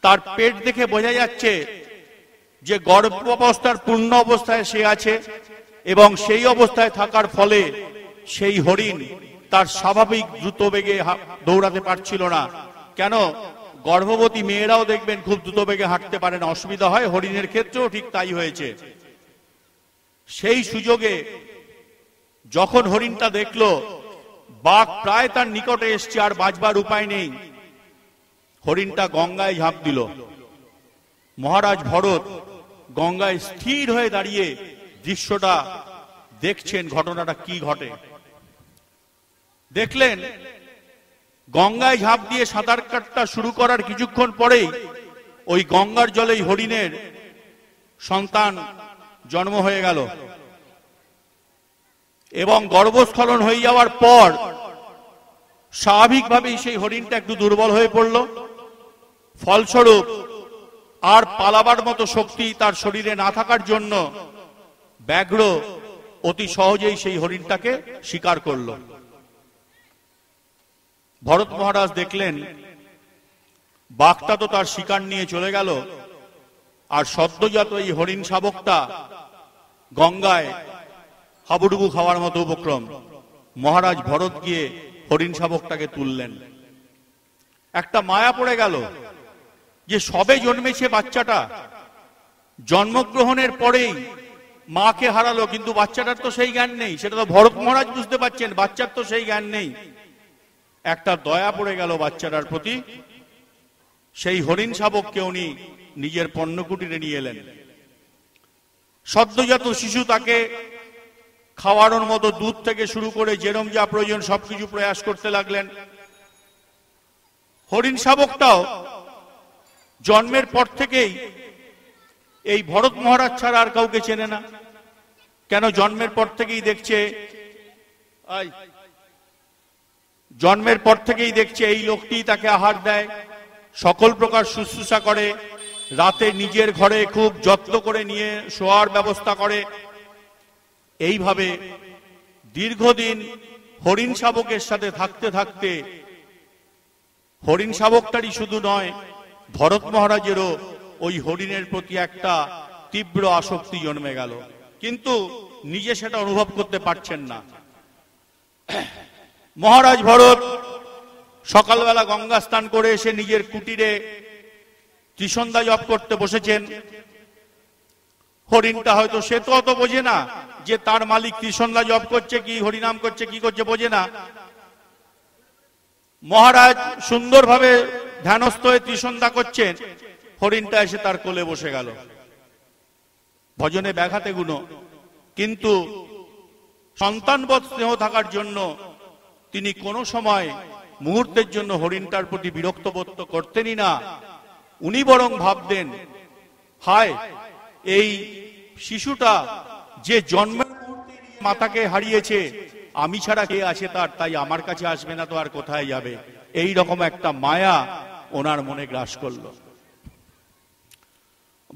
Speaker 1: তার পেট দেখে বোঝা যাচ্ছে যে গর্ভাবস্থার পূর্ণ অবস্থায় সে আছে, এবং সেই অবস্থায় থাকার ফলে সেই হরিণ তার স্বাভাবিক দ্রুত বেগে দৌড়াতে পারছিল না। কেন, গর্ভবতী মেয়েরাও দেখবেন খুব দ্রুত বেগে হাঁটতে পারে না, অসুবিধা হয়, হরিণের ক্ষেত্রেও ঠিক তাই হয়েছে। সেই সুযোগে যখন হরিণটা দেখলো বাঘ প্রায় তার নিকটে এসছে, আর বাঁচবার উপায় নেই, হরিণটা গঙ্গায় ঝাঁপ দিল। মহারাজ ভরত গঙ্গায় স্থির হয়ে দাঁড়িয়ে দৃশ্যটা দেখছেন, ঘটনাটা কি ঘটে। দেখলেন গঙ্গায় ঝাঁপ দিয়ে সাঁতার কাটতে শুরু করার কিছুক্ষণ পরেই ওই গঙ্গার জলেই হরিণের সন্তান জন্ম হয়ে গেল, এবং গর্ভস্খলন হয়ে যাওয়ার পর স্বাভাবিকভাবেই সেই হরিণটা একটু দুর্বল হয়ে পড়ল। ফলস্বরূপ আর পালাবার মতো শক্তি তার শরীরে না থাকার জন্য ব্যাঘ্র অতি সহজেই সেই হরিণটাকে শিকার করল। ভরত মহারাজ দেখলেন বাঘটা তো তার শিকার নিয়ে চলে গেল, আর সদ্যজাত এই হরিণ শাবকটা গঙ্গায় হাবুডুবু খাওয়ার মতো উপক্রম। মহারাজ ভরত গিয়ে হরিণ শাবকটাকে তুললেন। একটা মায়া পড়ে গেল যে সবে জন্মেছে বাচ্চাটা, জন্মগ্রহণের পরেই মাকে হারালো, কিন্তু বাচ্চাটার তো সেই জ্ঞান নেই। সেটা তো ভরত মহারাজ বুঝতে পারছেন, বাচ্চার তো সেই জ্ঞান নেই। একটা দয়া পড়ে গেল বাচ্চাটার প্রতি। সেই হরিণ শাবককে উনি নিজের পণ্যকুটিরে নিয়ে এলেন। সদ্যজাত শিশু, তাকে খাওয়ানোর মতো দুধ থেকে শুরু করে যেরম যা প্রয়োজন সবকিছু প্রয়াস করতে লাগলেন। হরিণ শাবকটাও জন্মের পর থেকেই এই ভরত মহারাজ ছাড়া আর কাউকে চেনে না। কেন? জন্মের পর থেকেই দেখছে এই লোকটি তাকে আহার দেয়, সকল প্রকার শুশ্রূষা করে, রাতে নিজের ঘরে খুব যত্ন করে নিয়ে শোয়ার ব্যবস্থা করে। এইভাবে দীর্ঘদিন হরিণ শাবকের সাথে থাকতে থাকতে হরিণ শাবকটারই শুধু নয়, ভরত মহারাজেরও ওই হরিণের প্রতি একটা তীব্র আসক্তি জন্মে গেল, কিন্তু নিজে সেটা অনুভব করতে পারছেন না। মহারাজ ভরত সকালবেলা গঙ্গা স্নান করে এসে নিজের কুটিরে ত্রিসন্ধ্যা জপ করতে বসেছেন। হরিণটা হয়তো সে তো অত বোঝে না যে তার মালিক ত্রিসন্ধ্যা জপ করছে কি হরিনাম করছে কি করছে, বোঝে না। মহারাজ সুন্দরভাবে ধ্যানস্থ হয়ে ত্রিসন্ধ্যা করছেন, হরিণটা এসে তার কোলে বসে গেল। ভজনে ব্যাঘাতে গুণ, কিন্তু সন্তানবৎ স্নেহ থাকার জন্য তিনি কোনো সময় মুহূর্তের জন্য হরিণটার প্রতি বিরক্ত বোধ করতেনই না। উনি বরং ভাবতেন, হায় এই শিশুটা যে জন্মের মাতাকে হারিয়েছে, আমি ছাড়া কে আছে তার, তাই আমার কাছে আসবে না তো আর কোথায় যাবে। এই রকম একটা মায়া ওনার মনে গ্রাস করলো।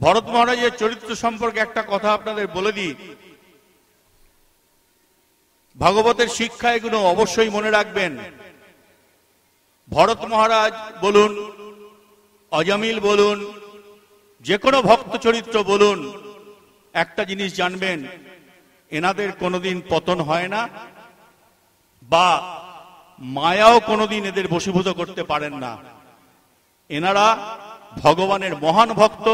Speaker 1: ভরত মহারাজের চরিত্র সম্পর্কে একটা কথা আপনাদের বলে দিই। ভাগবতের শিক্ষা এগুলো অবশ্যই মনে রাখবেন। ভরত মহারাজ বলুন, অজামিল বলুন, যে কোনো ভক্ত চরিত্র বলুন, একটা জিনিস জানবেন, এনাদের কোনোদিন পতন হয় না, বা মায়াও কোনোদিন এদের বশীভূত করতে পারেন না। এনারা ভগবানের মহান ভক্ত,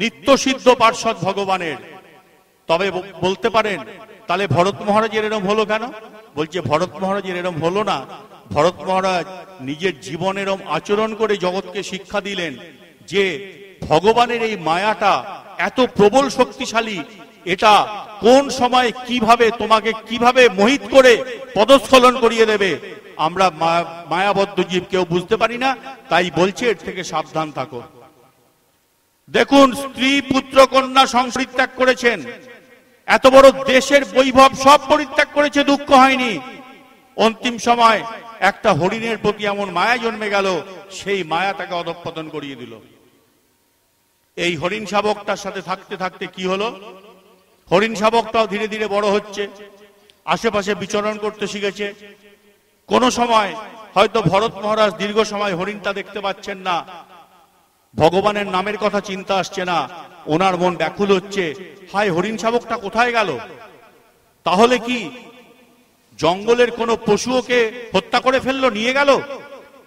Speaker 1: নিত্যসিদ্ধ পার্ষদ ভগবানের। তবে বলতে পারেন, তাহলে ভরত মহারাজের এরম হলো কেন? বলছে ভরত মহারাজের এরম হলো না, ভরত মহারাজ নিজের জীবন এরম আচরণ করে জগৎকে শিক্ষা দিলেন যে ভগবানের এই মায়াটা এত প্রবল শক্তিশালী, এটা কোন সময় কিভাবে তোমাকে কিভাবে মোহিত করে পদস্খলন করিয়ে দেবে আমরা মায়াবদ্ধ জীব কেউ বুঝতে পারি না। তাই বলছে এর থেকে সাবধান থাকো। দেখুন, স্ত্রী পুত্র কন্যা সংসার ত্যাগ করেছেন, এত বড় দেশের বৈভব সব পরিত্যাগ করেছে, দুঃখ হয়নি। অন্তিম সময় একটা হরিণের প্রতি এমন মায়া জন্মে গেল, সেই মায়া তাকে অধঃপতন করিয়ে দিল। এই হরিণ শাবকটার সাথে থাকতে থাকতে কি হলো? হরিণ শাবকটাও ধীরে ধীরে বড় হচ্ছে, আশেপাশে বিচরণ করতে শিখেছে। কোন সময় হয়তো ভরত মহারাজ দীর্ঘ সময় হরিণটা দেখতে পাচ্ছেন না, ভগবানের নামের কথা চিন্তা আসছে না, ওনার মন ব্যাকুল হচ্ছে, হায় হরিণ শাবকটা কোথায় গেল? তাহলে কি জঙ্গলের কোন পশুকে হত্যা করে ফেললো, নিয়ে গেল?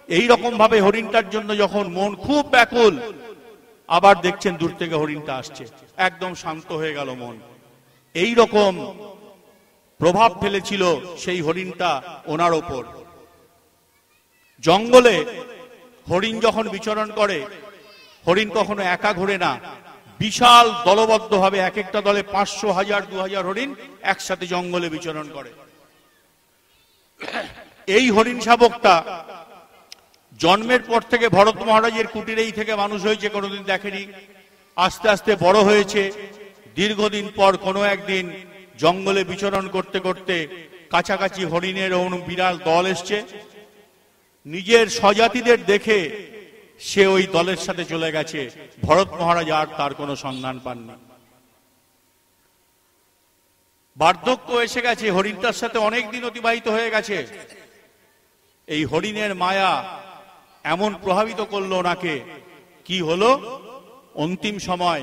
Speaker 1: এই রকম ভাবে হরিণটার জন্য যখন মন খুব ব্যাকুল, আবার দেখছেন দূর থেকে হরিণটা আসছে, একদম শান্ত হয়ে গেল মন। এই রকম প্রভাব ফেলেছিল সেই হরিণটা ওনার ওপর। জঙ্গলে হরিণ যখন বিচরণ করে, হরিণ কখনো একা ঘোরে না, বিশাল দলবদ্ধ ভাবে, এক একটা দলে 500, 1000, 2000 হরিণ একসাথে জঙ্গলে বিচরণ করে। এই হরিণ শাবকটা জন্মের পর থেকে ভরত মহারাজের কুটিরেই থেকে মানুষ হয়েছে, কোনোদিন দেখেনি। আস্তে আস্তে বড় হয়েছে। দীর্ঘদিন পর কোনো একদিন জঙ্গলে বিচরণ করতে করতে কাছাকাছি হরিণের বিরাট দল এসছে। নিজের স্বজাতিদের দেখে সে ওই দলের সাথে চলে গেছে। ভরত মহারাজ আর তার কোনো সন্ধান পাননি। বার্ধক্য এসে গেছে, হরিণটার সাথে অনেক দিন অতিবাহিত হয়ে গেছে। এই হরিণের মায়া এমন প্রভাবিত করলো ওনাকে, কি হলো? অন্তিম সময়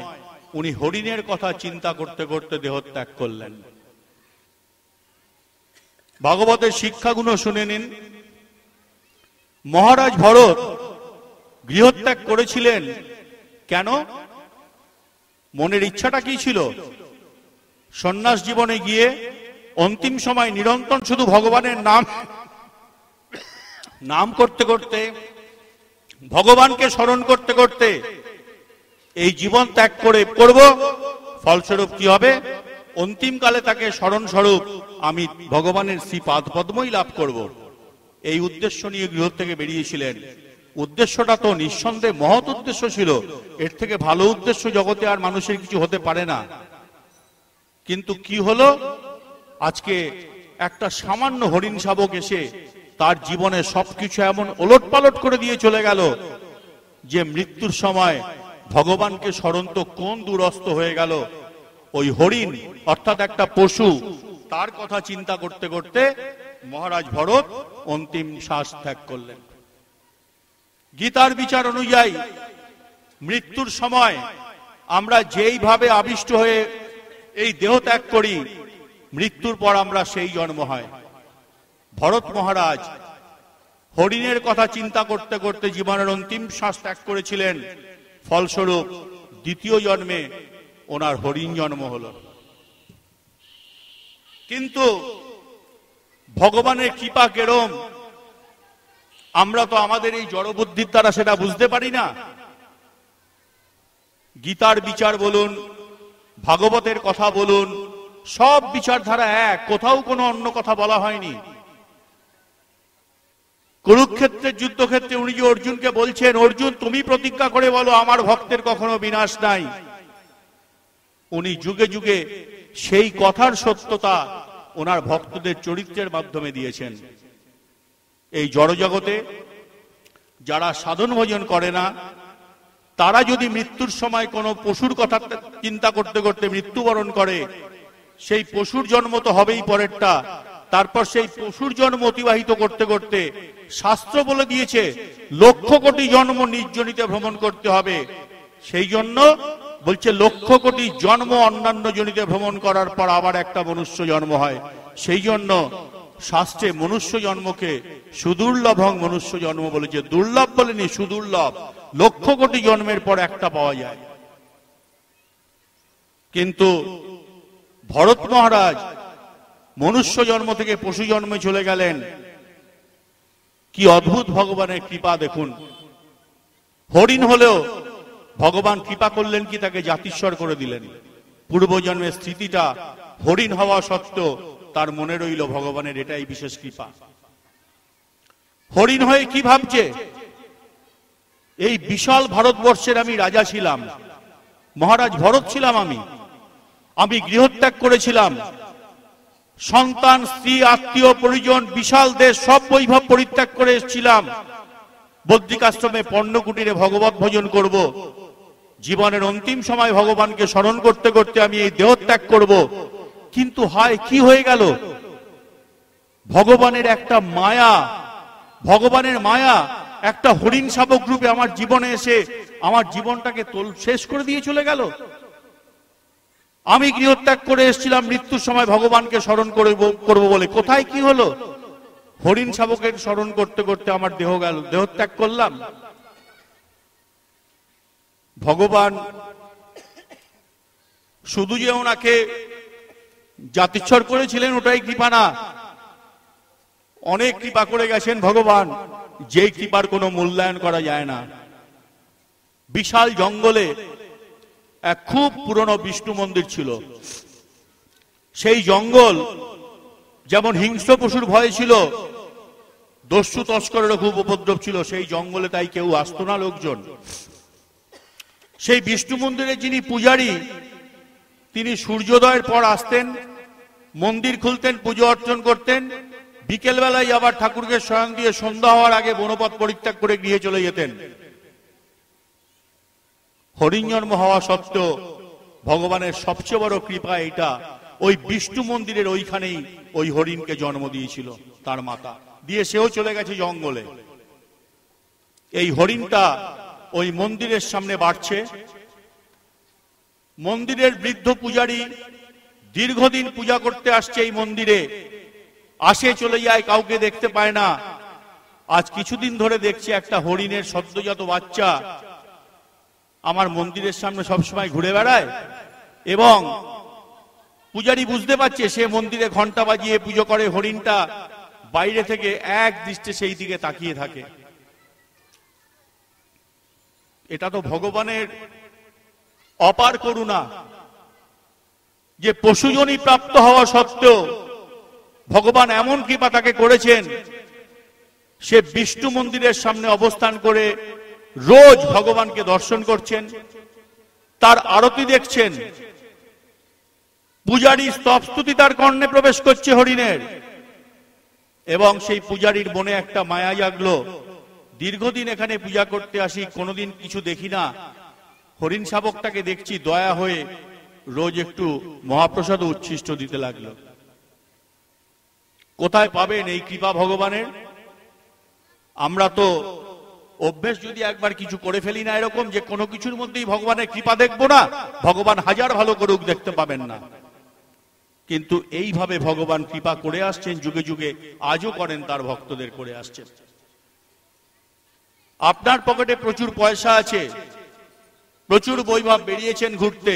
Speaker 1: উনি হরিণের কথা চিন্তা করতে করতে দেহত্যাগ করলেন। ভাগবতের শিক্ষাগুলো শুনে নিন। মহারাজ ভরত গৃহত্যাগ করেছিলেন কেন? মনের ইচ্ছাটা কি ছিল? সন্ন্যাস জীবনে গিয়ে অন্তিম সময় নিরন্তর শুধু ভগবানের নাম করতে করতে, ভগবানকে স্মরণ করতে করতে এই জীবন ত্যাগ করব। ফলস্বরূপ কি হবে? অন্তিমকালে তাকে স্মরণ স্বরূপ আমি ভগবানের শ্রী পাদপদ্মই লাভ করব, এই উদ্দেশ্য নিয়ে গৃহ থেকে বেরিয়েছিলেন। উদ্দেশ্যটা তো নিঃসন্দেহে মহৎ উদ্দেশ্য ছিল, এর থেকে ভালো উদ্দেশ্য জগতে আর মানুষের কিছু হতে পারে না। কিন্তু কি হলো, আজকে একটা সামান্য হরিণ শাবক এসে তার জীবনে সবকিছু এমন ওলটপালট করে দিয়ে চলে গেল যে মৃত্যুর সময় ভগবানকে স্মরণ তো কোন দুরস্ত হয়ে গেল। ওই হরিণ অর্থাৎ একটা পশু, তার কথা চিন্তা করতে করতে মহারাজ ভরত অন্তিম শ্বাস ত্যাগ করলেন। গীতার বিচার অনুযায়ী মৃত্যুর সময় আমরা যেইভাবে আবিষ্ট হয়ে এই দেহ ত্যাগ করি, মৃত্যুর পর আমরা সেই জন্ম হয়। ভরত মহারাজ হরিণের কথা চিন্তা করতে করতে জীবনের অন্তিম শ্বাস ত্যাগ করেছিলেন, ফলস্বরূপ দ্বিতীয় জন্মে ওনার হরিণ জন্ম হল। কিন্তু ভগবানের কৃপা কেরম, আমরা তো আমাদের এই জড়বুদ্ধির দ্বারা সেটা বুঝতে পারি না। গীতার বিচার বলুন, ভাগবতের কথা বলুন, সব বিচারধারা এক, কোথাও কোনো অন্য কথা বলা হয়নি। কুরুক্ষেত্রের যুদ্ধক্ষেত্রে উনি যে অর্জুনকে বলছেন, অর্জুন তুমি প্রতিজ্ঞা করে বলো আমার ভক্তের কখনো বিনাশ নাই, উনি যুগে যুগে সেই কথার সত্যতা ওনার ভক্তদের চরিত্রের মাধ্যমে দিয়েছেন। এই জড়জগতে যারা সাধন ভজন করে না, তারা যদি মৃত্যুর সময় কোনো পশুর কথা চিন্তা করতে করতে মৃত্যুবরণ করে, সেই পশুর জন্ম তো হবেই পরেরটা, তারপর সেই পশুর জন্ম অতিবাহিত করতে করতে শাস্ত্র বলে দিয়েছে লক্ষ কোটি জন্ম নিজ জনিতে ভ্রমণ করতে হবে। সেই জন্য বলছে লক্ষ কোটি জন্ম অন্যান্য জনিতে ভ্রমণ করার পর আবার একটা মনুষ্য জন্ম হয়। সেই জন্য শাস্ত্রে মনুষ্য জন্মকে সুদুর্লভং মনুষ্য জন্ম বলেছে, দুর্লভ বলেনি, সুদুর্লভ। লক্ষ কোটি জন্মের পর একটা পাওয়া যায়। কিন্তু ভরত মহারাজ মনুষ্য জন্ম থেকে পশু জন্মে চলে গেলেন। কি অদ্ভুত ভগবানের কৃপা দেখুন। হরিণ হলেও ভগবান কৃপা করলেন কি, তাকে জাতিস্বর করে দিলেন। পূর্বজন্মের স্মৃতিটা হরিণ হওয়া সত্ত্বেও তার মনে রইল ভগবানের এটাই বিশেষ কৃপা। হরিণ হয়ে কি ভাবছে, এই বিশাল ভারতবর্ষের আমি রাজা ছিলাম, মহারাজ ভরত ছিলাম, আমি গৃহত্যাগ করেছিলাম, সন্তান স্ত্রী আত্মীয় পরিজন বিশাল দেশ সব বৈভব পরিত্যাগ করে এসেছিলাম, বদ্রিকাশ্রমে পর্ণকুটিরে ভগবত ভজন করব, জীবনের অন্তিম সময় ভগবানকে স্মরণ করতে করতে আমি এই দেহ ত্যাগ করব। কিন্তু হায় কি হয়ে গেল, ভগবানের একটা মায়া, ভগবানের মায়া একটা হরিণ শাবক রূপে আমার জীবনে এসে আমার জীবনটাকে শেষ করে দিয়ে চলে গেল। আমি গৃহত্যাগ করে এসেছিলাম মৃত্যুর সময় ভগবানকে স্মরণ করব বলে, কোথায় কি হলো, হরিণ শাবকের স্মরণ করতে করতে আমার দেহ গেল, দেহত্যাগ করলাম। ভগবান শুধু যে ওনাকে জাতিস্বর করেছিলেন ওটাই কৃপা না, অনেক কৃপা করে গেছেন ভগবান, যে কৃপার কোনো মূল্যায়ন করা যায় না। বিশাল জঙ্গলে এক খুব পুরনো বিষ্ণু মন্দির ছিল। সেই জঙ্গল যেমন হিংস্র পশুর ভয় ছিল, দস্যু তস্করেরও খুব উপদ্রব ছিল সেই জঙ্গলে, তাই কেউ আসতো না লোকজন। সেই বিষ্ণু মন্দিরে যিনি পূজারী, তিনি সূর্যোদয়ের পর আসতেন, মন্দির খুলতেন, পুজো অর্চন করতেন, বিকেল বেলায় আবার ঠাকুরকে স্বয়ং দিয়ে সন্ধ্যা হওয়ার আগে বনপথ পরিত্যাগ করে গৃহে চলে যেতেন। হরিণ জন্ম হওয়া সত্ত্বেও ভগবানের সবচেয়ে বড় কৃপা এটা, ওই বিষ্ণু মন্দিরের ওইখানেই ওই হরিণকে জন্ম দিয়েছিল তার মাতা, দিয়ে সেও চলে গেছে জঙ্গলে। এই হরিণটা ওই মন্দিরের সামনে বাড়ছে। মন্দিরের বৃদ্ধ পূজারী দীর্ঘদিন পূজা করতে আসছে এই মন্দিরে, আসে চলে যায়, কাউকে দেখতে পায় না। আজ কিছুদিন ধরে দেখছে একটা হরিণের সদ্যজাত বাচ্চা আমার মন্দিরের সামনে সবসময় ঘুরে বেড়ায়, এবং পূজারী বুঝতে পারছে সে মন্দিরে ঘন্টা বাজিয়ে পুজো করে, হরিণটা বাইরে থেকে এক দৃষ্টে সেই দিকে তাকিয়ে থাকে। এটা তো ভগবানের অপার করুণা যে পশুজনী প্রাপ্ত হওয়া সত্ত্বেও ভগবান এমন কৃপা তাকে করেছেন, সে বিষ্ণু মন্দিরের সামনে অবস্থান করে রোজ ভগবানকে দর্শন করছেন, তার আরতি দেখছেন, পূজারী স্তবস্তুতি তার কর্ণে প্রবেশ করছে হরিণের, এবং সেই পূজারীর মনে একটা মায়া জাগলো, দীর্ঘদিন এখানে পূজা করতে আসি, কোনোদিন কিছু দেখি না, হরিণ শাবকটাকে দেখছি, দয়া হয়ে রোজ একটু মহাপ্রসাদ উচ্ছিষ্ট দিতে লাগলো। কোথায় পাবেন এই কৃপা ভগবানের? আমরা তো অভ্যেস যদি একবার কিছু করে ফেলি না এরকম, যে কোনো কিছুর মধ্যেই ভগবানের কৃপা দেখবো না, ভগবান হাজার ভালো করুক দেখতে পাবেন না। কিন্তু এইভাবে ভগবান কৃপা করে আসছেন যুগে যুগে, আজও করেন, তার ভক্তদের করে আসছেন। আপনার পকেটে প্রচুর পয়সা আছে, প্রচুর বৈভব, বেরিয়েছেন ঘুরতে,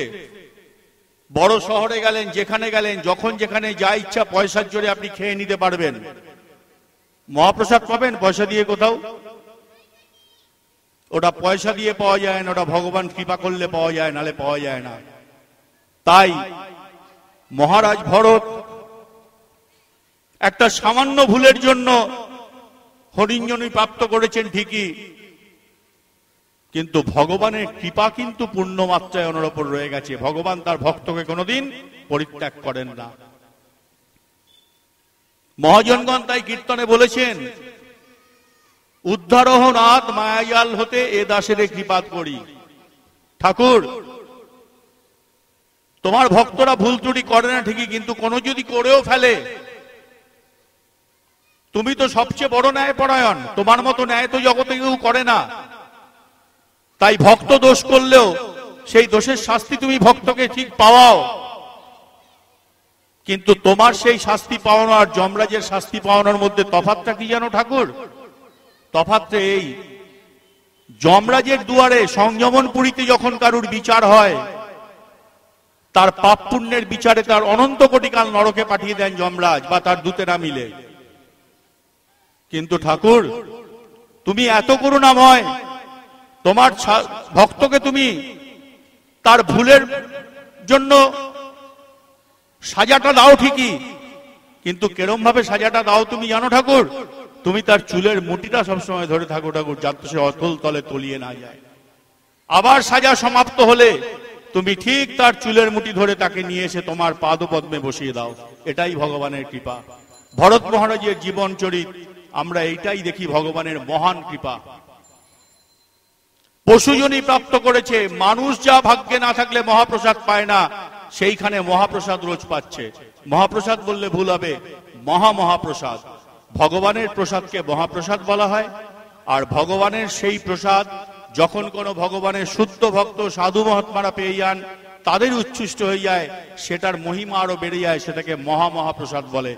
Speaker 1: বড় শহরে গেলেন, যেখানে গেলেন, যখন যেখানে যা ইচ্ছা পয়সার জোরে আপনি খেয়ে নিতে পারবেন। মহাপ্রসাদ পাবেন পয়সা দিয়ে কোথাও? ওটা পয়সা দিয়ে পাওয়া যায় না, ওটা ভগবান কৃপা করলে পাওয়া যায়, নালে পাওয়া যায় না। তাই মহারাজ ভরত একটা সামান্য ভুলের জন্য হরিঞ্জনী প্রাপ্ত করেছেন ঠিকই, কিন্তু ভগবানের কৃপা কিন্তু পূর্ণ মাত্রায় ওনার উপর রয়ে গেছে। ভগবান তার ভক্তকে কোনোদিন পরিত্যাগ করেন না। মহাজনগণ তাই কীর্তনে বলেছেন, উদ্ধারহ নাথ মায়াজাল হতে এ দাসের কৃপাত করি। ঠাকুর, তোমার ভক্তরা ভুল ত্রুটি করে না ঠিকই, কিন্তু কোনো যদি করেও ফেলে, তুমি তো সবচেয়ে বড় ন্যায়পরায়ণ, তোমার মতো ন্যায় তো জগতে কেউ করে না। তাই ভক্ত দোষ করলেও সেই দোষের শাস্তি তুমি ভক্তকে ঠিক পাওয়াও, কিন্তু তোমার সেই শাস্তি পাওয়ানো আর যমরাজের শাস্তি পাওয়ানোর মধ্যে তফাৎটা কি জানো ঠাকুর? তফাৎটা এই, যমরাজের দুয়ারে সংযমনপুরীতে যখন কারুর বিচার হয়, তার পাপ পুণ্যের বিচারে তার অনন্ত কোটি কাল নরকে পাঠিয়ে দেন যমরাজ বা তার দূতেরা মিলে। কিন্তু ঠাকুর, তুমি এত করুণাময়, তোমার ভক্তকে তুমি তার ভুলের জন্য সাজাটা দাও ঠিকই, কিন্তু কেরম ভাবে সাজাটা দাও তুমি জানো ঠাকুর? তুমি তার চুলের মুঠিটা সবসময় ধরে থাকো ঠাকুর, যাতে সে অতল তলে তলিয়ে না যায়। আবার সাজা সমাপ্ত হলে তুমি ঠিক তার চুলের মুঠি ধরে তাকে নিয়ে এসে তোমার পাদপদ্মে বসিয়ে দাও। এটাই ভগবানের কৃপা। ভরত মহারাজের জীবন চরিত আমরা এইটাই দেখি, ভগবানের মহান কৃপা। পশুজনী প্রাপ্ত করেছে, মানুষ যা ভাগ্যে না থাকলে মহাপ্রসাদ পায় না, সেইখানে মহাপ্রসাদ রোজ পাচ্ছে। মহাপ্রসাদ বললে ভুল হবে, মহাপ্রসাদ। ভগবানের প্রসাদকে মহাপ্রসাদ বলা হয়। আর ভগবানের সেই প্রসাদ যখন কোনো ভগবানের শুদ্ধ ভক্ত সাধু মহাত্মারা পেয়ে যান, তাদের উচ্ছিষ্ট হয়ে যায়, সেটার মহিমা আরো বেড়ে যায়, সেটাকে মহাপ্রসাদ বলে।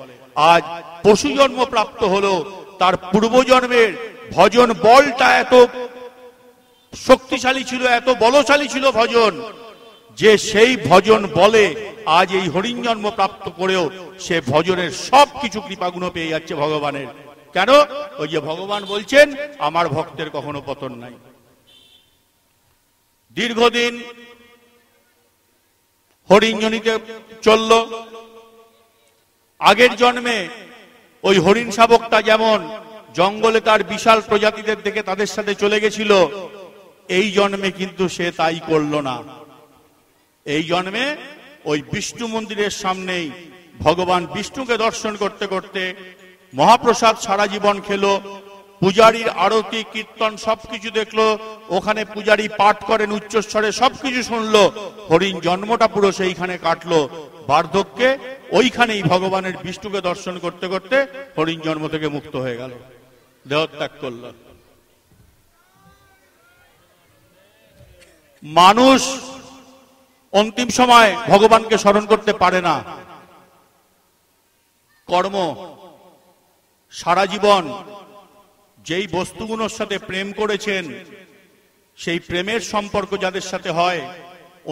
Speaker 1: আজ পশু জন্ম প্রাপ্ত হলো, তার পূর্বজন্মের ভজন বলটা এত শক্তিশালী ছিল, এত বলশালী ছিল ভজন, যে সেই ভজন বলে আজ এই হরিণ জন্ম প্রাপ্ত করেও সে ভজনের সব কিছু কৃপাগুণ পেয়ে যাচ্ছে ভগবানের। কেন? ওই যে ভগবান বলছেন, আমার ভক্তের কখনো পতন নাই। দীর্ঘদিন হরিঞ্জনীতে চলল। আগের জন্মে ওই হরিণ শাবকটা যেমন জঙ্গলে তার বিশাল প্রজাতিদের দেখে তাদের সাথে চলে গেছিল, এই জন্মে কিন্তু সে তাই করল না। এই জন্মে ওই বিষ্ণু মন্দিরের সামনেই ভগবান বিষ্ণুকে দর্শন করতে করতে মহাপ্রসাদ সারা জীবন খেলো। পূজারীর আরতি কীর্তন সবকিছু দেখলো, ওখানে পূজারী পাঠ করেন উচ্চস্বরে, সবকিছু শুনলো। হরিণ জন্মটা পুরো সেইখানে কাটলো। বার্ধক্যে ওইখানেই ভগবানের বিষ্ণুকে দর্শন করতে করতে হরিণ জন্ম থেকে মুক্ত হয়ে গেল, দেহত্যাগ করল। মানুষ অন্তিম সময় ভগবানকে স্মরণ করতে পারে না। কর্ম সারা জীবন যেই বস্তুগুলোর সাথে প্রেম করেছেন, সেই প্রেমের সম্পর্ক যাদের সাথে হয়,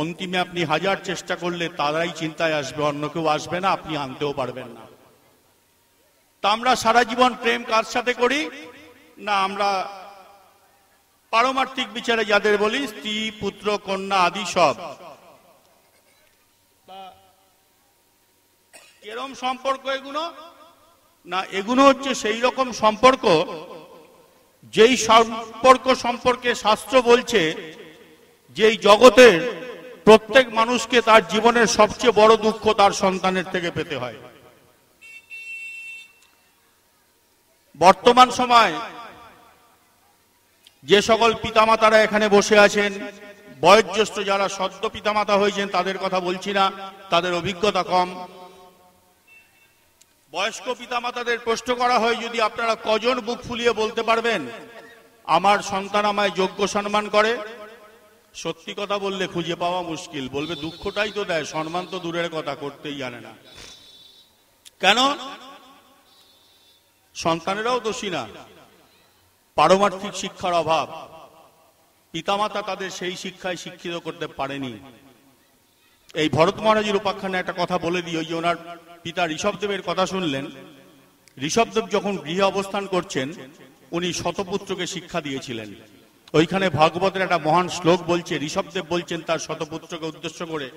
Speaker 1: অন্তিমে আপনি হাজার চেষ্টা করলে তারাই চিন্তায় আসবে, অন্য কেউ আসবে না, আপনি আনতেও পারবেন না। তা আমরা সারা জীবন প্রেম কার সাথে করি না? আমরা পারমার্থিক বিচারে যাদের বলি স্ত্রী পুত্র কন্যা আদি সব, কিরম সম্পর্ক এগুলো? না, এগুলো হচ্ছে সেই রকম সম্পর্ক যেই সম্পর্ক সম্পর্কে শাস্ত্র বলছে যে এই জগতের প্রত্যেক মানুষকে তার জীবনের সবচেয়ে বড় দুঃখ তার সন্তানের থেকে পেতে হয়। বর্তমান সময় যে সকল পিতামাতারা এখানে বসে আছেন, বয়োজ্যেষ্ঠ যারা সদ্য পিতামাতা হয়েছেন তাদের কথা বলছি না, তাদের অভিজ্ঞতা কম। বয়স্ক পিতামাতাদের প্রশ্ন করা হয়, যদি আপনারা কজন বুক ফুলিয়ে বলতে পারবেন আমার সন্তান আমায় যোগ্য সম্মান করে? সত্যি কথা বললে খুঁজে পাওয়া মুশকিল। বলবে দুঃখটাই তো দেয়, সম্মান তো দূরের কথা, করতেই জানে না। কেন? সন্তানেরাও দোষী না, পারমার্থিক শিক্ষার অভাব। পিতামাতা তাদের সেই শিক্ষায় শিক্ষিত করতে পারেনি। এই ভরত মহারাজের উপাখ্যানে একটা কথা বলে দিই, ওই যে ওনার পিতা ঋষভদেবের কথা শুনলেন। ঋষভদেব যখন গৃহে অবস্থান করছেন, উনি শতপুত্রকে শিক্ষা দিয়েছিলেন। ওইখানে ভাগবতের একটা মহান শ্লোক বলছে, ঋষভদেব বলছেন তার শতপুত্রকে উদ্দেশ্য করে,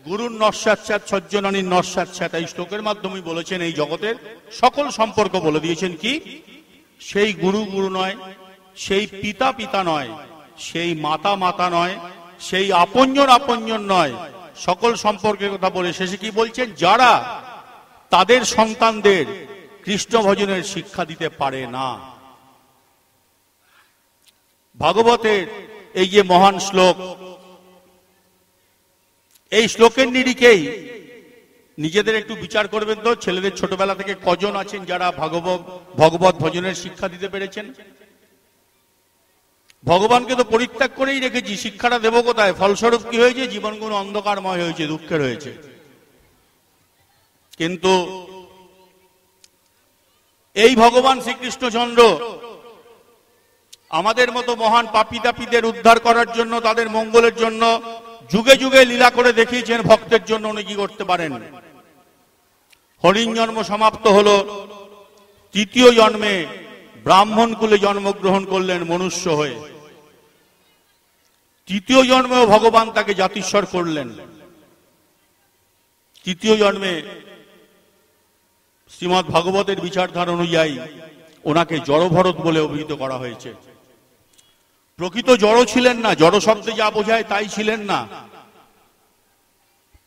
Speaker 1: গুরুর নস্যাচ্ছাৎ সজ্জননীর নস্যাচ্ছাৎ। এই শ্লোকের মাধ্যমে বলেছেন এই জগতের সকল সম্পর্ক বলে দিয়েছেন কি, সেই গুরু গুরু নয়, সেই পিতা পিতা নয়, সেই মাতা মাতা নয়, সেই আপনজন আপনজন নয়, সকল সম্পর্কের কথা বলে শেষে কি বলছেন, যারা তাদের সন্তানদের কৃষ্ণ ভজনের শিক্ষা দিতে পারে না। ভাগবতের এই যে মহান শ্লোক, এই শ্লোকের নিরিখেই নিজেদের একটু বিচার করবেন তো, ছেলেদের ছোটবেলা থেকে কজন আছেন যারা ভগবত ভজনের শিক্ষা দিতে পেরেছেন? ভগবানকে তো পরিত্যাগ করেই রেখেছি, শিক্ষাটা দেব কোথায়? ফলস্বরূপ কি হয়েছে? জীবনগুলো অন্ধকারময় হয়েছে, দুঃখের হয়েছে। কিন্তু এই ভগবান শ্রীকৃষ্ণচন্দ্র আমাদের মতো মহান পাপী তাপীদের উদ্ধার করার জন্য, তাদের মঙ্গলের জন্য যুগে যুগে লীলা করে দেখিয়েছেন ভক্তের জন্য উনি কি করতে পারেন। হরিণ জন্ম সমাপ্ত হলো, তৃতীয় জন্মে ব্রাহ্মণ কুলে জন্মগ্রহণ করলেন মনুষ্য হয়ে। তৃতীয় জন্মেও ভগবান তাকে জাতিস্বর করলেন। তৃতীয় জন্মে শ্রীমদ্ ভাগবতের বিচারধারা অনুযায়ী ওনাকে জড়ভরত বলে অভিহিত করা হয়েছে। প্রকৃত জড় ছিলেন না, জড় শব্দে যা বোঝায় তাই ছিলেন না।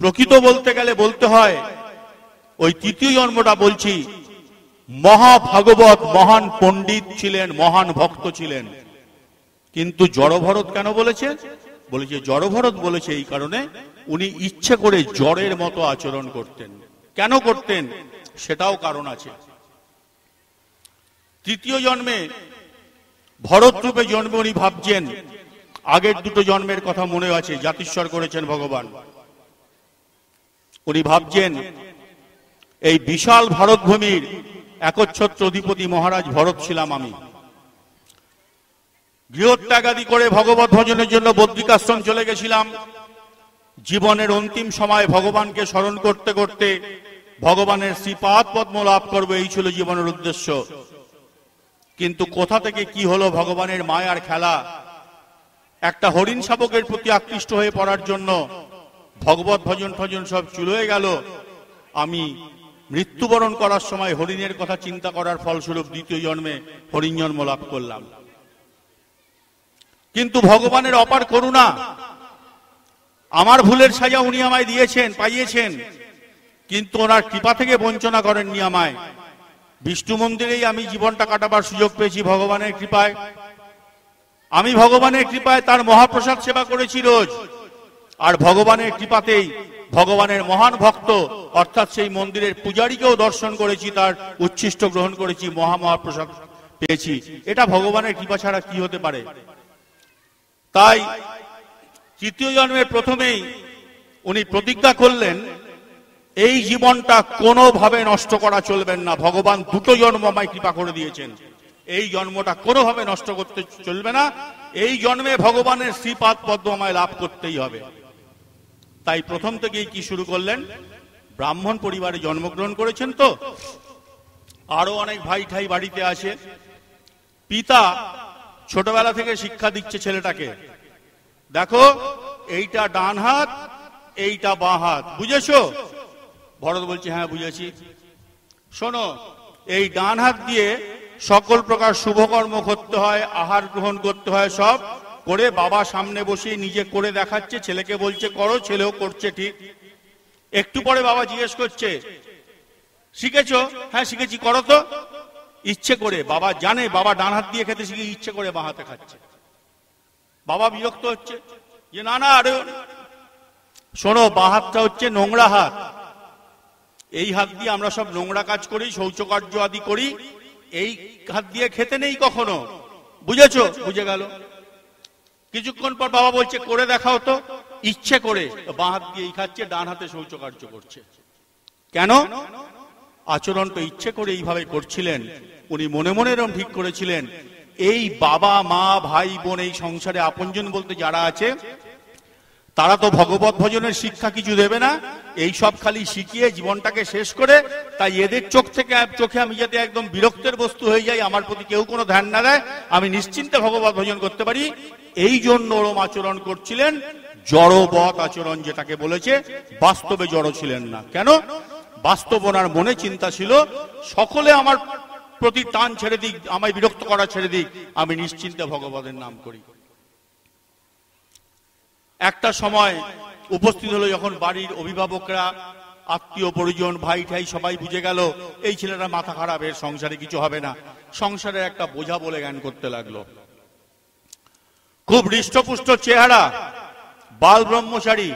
Speaker 1: প্রকৃত বলতে গেলে বলতে হয়, ওই তৃতীয় জন্মটা বলছি, মহাভাগবত মহান পণ্ডিত ছিলেন, মহান ভক্ত ছিলেন। কিন্তু জড়ভরত কেন বলেছে? বলেছে জড়ভরত বলেছে এই কারণে, উনি ইচ্ছে করে জড়ের মতো আচরণ করতেন। কেন করতেন সেটাও কারণ আছে। তৃতীয় জন্মে ভরত রূপে জন্মে উনি ভাবছেন, আগের দুটো জন্মের কথা মনে আছে, জাতিস্বর করেছেন ভগবান। উনি ভাবছেন এই বিশাল ভারতভূমির একচ্ছত্র অধিপতি মহারাজ ভরত ছিলাম আমি। গৃহত্যাগাদি করে ভগবত ভজনের জন্য বদ্রিকাশ্রম চলে গেছিলাম। জীবনের অন্তিম সময় ভগবানকে স্মরণ করতে করতে ভগবানের শ্রীপাদ পদ্ম লাভ করবো, এই ছিল জীবনের উদ্দেশ্য। কিন্তু কোথা থেকে কি হলো, ভগবানের মায়ার খেলা। একটা হরিণ শাবকের প্রতি আকৃষ্ট হয়ে পড়ার জন্য ভগবত ভজন ভজন সব চুল হয়ে গেল। আমি মৃত্যুবরণ করার সময় হরিণের কথা চিন্তা করার ফলস্বরূপ দ্বিতীয় জন্মে হরিণ জন্ম লাভ করলাম। কিন্তু ভগবানের অপার করুণা, আমার ভুলের সাজা উনি আমায় দিয়েছেন, পাইয়েছেন, কিন্তু ওনার কৃপা থেকে বঞ্চনা করেননি আমায়। বিষ্ণু মন্দিরেই আমি জীবনটা কাটাবার সুযোগ পেয়েছি ভগবানের কৃপায়। আমি ভগবানের কৃপায় তার মহাপ্রসাদ সেবা করেছি রোজ। আর ভগবানের কৃপাতেই ভগবানের মহান ভক্ত অর্থাৎ সেই মন্দিরের পূজারীকেও দর্শন করেছি, তার উচ্ছিষ্ট গ্রহণ করেছি, মহাপ্রসাদ পেয়েছি। এটা ভগবানের কৃপা ছাড়া কি হতে পারে? তাই তৃতীয় জন্মের প্রথমেই উনি প্রতিজ্ঞা করলেন, এই জীবনটা কোনোভাবে নষ্ট করা চলবেন না। ভগবান দুটো জন্ম আমায় কৃপা করে দিয়েছেন, এই জন্মটা কোনোভাবে নষ্ট করতে চলবে না। এই জন্মে ভগবানের শ্রীপাদ পদ্ম আমায় লাভ করতেই হবে। তাই প্রথম থেকেই কি শুরু করলেন, ব্রাহ্মণ পরিবারে জন্মগ্রহণ করেছেন তো, আরো অনেক ভাই ঠাই বাড়িতে আসে। পিতা ছোটবেলা থেকে শিক্ষা দিচ্ছে ছেলেটাকে, দেখো এইটা ডান হাত, এইটা বাঁ হাত, বুঝেছো? ভরত বলছে, হ্যাঁ বুঝেছি। শোনো, এই ডান হাত দিয়ে সকল প্রকার শুভকর্ম করতে হয়, আহার গ্রহণ করতে হয়, সব করে বাবা সামনে বসে নিজে করে দেখাচ্ছে, ছেলেকে বলছে করো, ছেলেও করছে ঠিক। একটু পরে বাবা জিজ্ঞেস করছে, শিখেছো? হ্যাঁ শিখেছি, করো তো। ইচ্ছে করে, বাবা জানে বাবা ডান হাত দিয়ে খেতে শিখে ইচ্ছে করে বাঁ হাতে খাচ্ছে। বাবা বিরক্ত হচ্ছে যে না না, আরে শোনো, বাঁ হাতটা হচ্ছে নোংরা হাত, এই হাত দিয়ে আমরা সব নোংরা কাজ করি, শৌচকার্য আদি করি, এই হাত দিয়ে খেতে নেই কখনো, বুঝেছো? বুঝে গেল। কিছুক্ষণ পর বাবা বলছে করে দেখাও তো। ইচ্ছে করে বাঁ হাত দিয়ে খাচ্ছে, ডান হাতে শৌচকার্য করছে। কেন? আচরণ তো ইচ্ছে করে এইভাবে করছিলেন। উনি মনে মনে এরকম ঠিক করেছিলেন, এই বাবা মা ভাই বোন এই সংসারে আপনজন বলতে যারা আছে, তারা তো ভগবত ভজনের শিক্ষা কিছু দেবে না, এই সব খালি শিখিয়ে জীবনটাকে শেষ করে, তাই এদের চোখে আমি যাতে একদম বিরক্তের বস্তু হয়ে যাই, আমার প্রতি কেউ কোনো ধ্যান না দেয়, আমি নিশ্চিন্তে ভগবত ভজন করতে পারি, এই জন্য ওরম আচরণ করছিলেন। জড়বৎ আচরণ যেটাকে বলেছে, বাস্তবে জড় ছিলেন না। কেন? বাস্তব ওনার মনে চিন্তা ছিল, সকলে আমার প্রতি টান ছেড়ে দিক, আমায় বিরক্ত করা ছেড়ে দিক, আমি নিশ্চিন্তে ভগবতের নাম করি। একটা সময় উপস্থিত হলো যখন বাড়ির অভিভাবকরা, আত্মীয় পরিজন, ভাই ঠাই সবাই বুঝে গেল এই ছেলেটা মাথা খারাপ, এর সংসারে কিছু হবে না, সংসারের একটা বোঝা বলে জ্ঞান করতে লাগলো। খুব হৃষ্টপুষ্ট চেহারা, বাল ব্রহ্মচারী,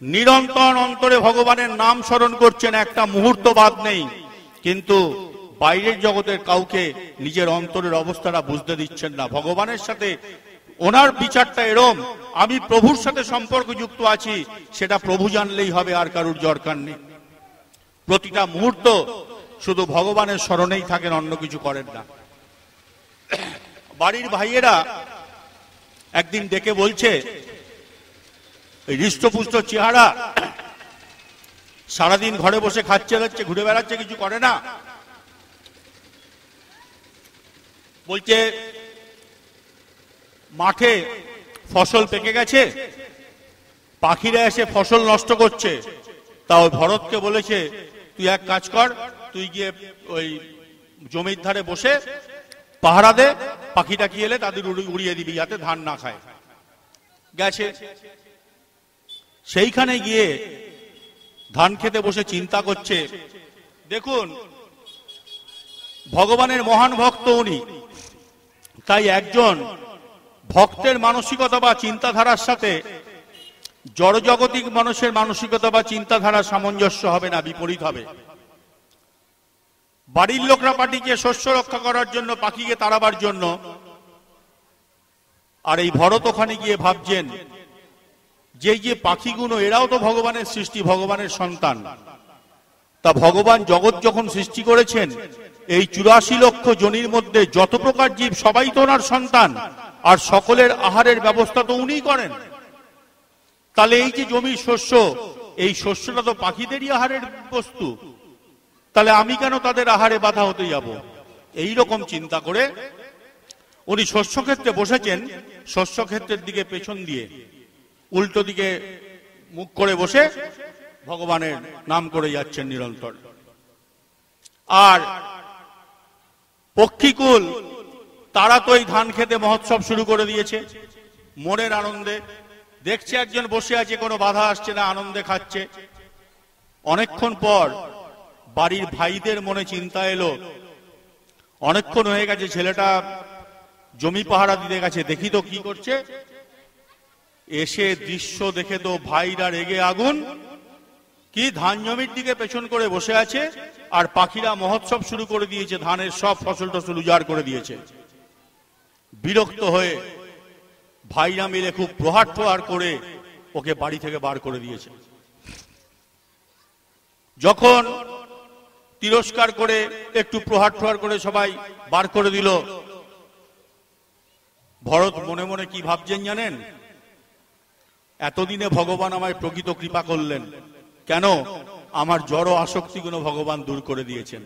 Speaker 1: নিরন্তর অন্তরে ভগবানের নাম স্মরণ করছেন, একটা মুহূর্ত বাদ নেই, কিন্তু বাইরের জগতের কাউকে নিজের অন্তরের অবস্থাটা বুঝতে দিচ্ছেন না। ভগবানের সাথে ওনার বিচারটা এরম, আমি প্রভুর সাথে সম্পর্ক যুক্ত আছি, সেটা প্রভু জানলেই হবে, আর কারুর দরকার নেই। প্রতিটা মুহূর্ত শুধু ভগবানের স্মরণেই থাকেন, অন্য কিছু করেন না। বাড়ির ভাইয়েরা একদিন ডেকে বলছে, হৃষ্টপুষ্ট চেহারা, সারাদিন ঘরে বসে খাচ্ছে যাচ্ছে, ঘুরে বেড়াচ্ছে, কিছু করে না। বলছে মাঠে ফসল পেকে গেছে, পাখিরা এসে ফসল নষ্ট করছে, তা ওই ভরতকে বলেছে তুই এক কাজ কর, তুই গিয়ে ওই জমির ধারে বসে পাহারা দে, পাখিটা কি এলে তাদের উড়িয়ে দিবি যাতে ধান না খায়। গেছে, সেইখানে গিয়ে ধান খেতে বসে চিন্তা করছে। দেখুন, ভগবানের মহান ভক্ত উনি, তাই একজন ভক্তের মানসিকতা বা চিন্তাধারার সাথে জড়জগতিক মানুষের মানসিকতা বা চিন্তাধারা সামঞ্জস্য হবে না, বিপরীত হবে। বাড়ির লোকরা পাঠিয়েছে শস্য রক্ষা করার জন্য, পাখিকে তাড়াবার জন্য, আর এই ভরত ওখানে গিয়ে ভাবছেন যে পাখিগুলো এরাও তো ভগবানের সৃষ্টি, ভগবানের সন্তান। তা ভগবান জগৎ যখন সৃষ্টি করেছেন, এই 84 লক্ষ জনির মধ্যে যত প্রকার জীব সবাই তো ওনার সন্তান, আর সকলের আহারের ব্যবস্থা তো উনিই করেন। তাহলে এই যে জমির শস্য, এই শস্যটা তো পাখিদেরই আহারের বস্তু, তাহলে আমি কেন তাদের আহারে বাধা হতে যাব? এই রকম চিন্তা করে উনি শস্যক্ষেত্রে বসেছেন, শস্যক্ষেত্রের দিকে পেছন দিয়ে উল্টো দিকে মুখ করে বসে ভগবানের নাম করে যাচ্ছেন নিরন্তর। আর পক্ষীকুল তারা তো এই ধান খেতে মহোৎসব শুরু করে দিয়েছে মনের আনন্দে। দেখছে একজন বসে আছে, কোনো বাধা আসছে না, আনন্দে খাচ্ছে। অনেকক্ষণ পর বাড়ির ভাইদের মনে চিন্তা এলো, অনেকক্ষণ হয়ে গেছে ছেলেটা জমি পাহারা দিতে গেছে, দেখি তো কি করছে। এসে দৃশ্য দেখে তো ভাইরা রেগে আগুন, কি ধান জমির দিকে পেছন করে বসে আছে, আর পাখিরা মহোৎসব শুরু করে দিয়েছে, ধানের সব ফসল টসল উজাড় করে দিয়েছে। বিরক্ত হয়ে ভাইরা মিলে খুব প্রহার করে ওকে বাড়ি থেকে বার করে দিয়েছে। যখন তিরস্কার করে একটু প্রহার করে সবাই বার করে দিল, ভরত মনে মনে কি ভাবছেন জানেন? এতদিনে ভগবান আমায় প্রকৃত কৃপা করলেন, কেন? আমার জড় আসক্তিগুলো ভগবান দূর করে দিয়েছেন।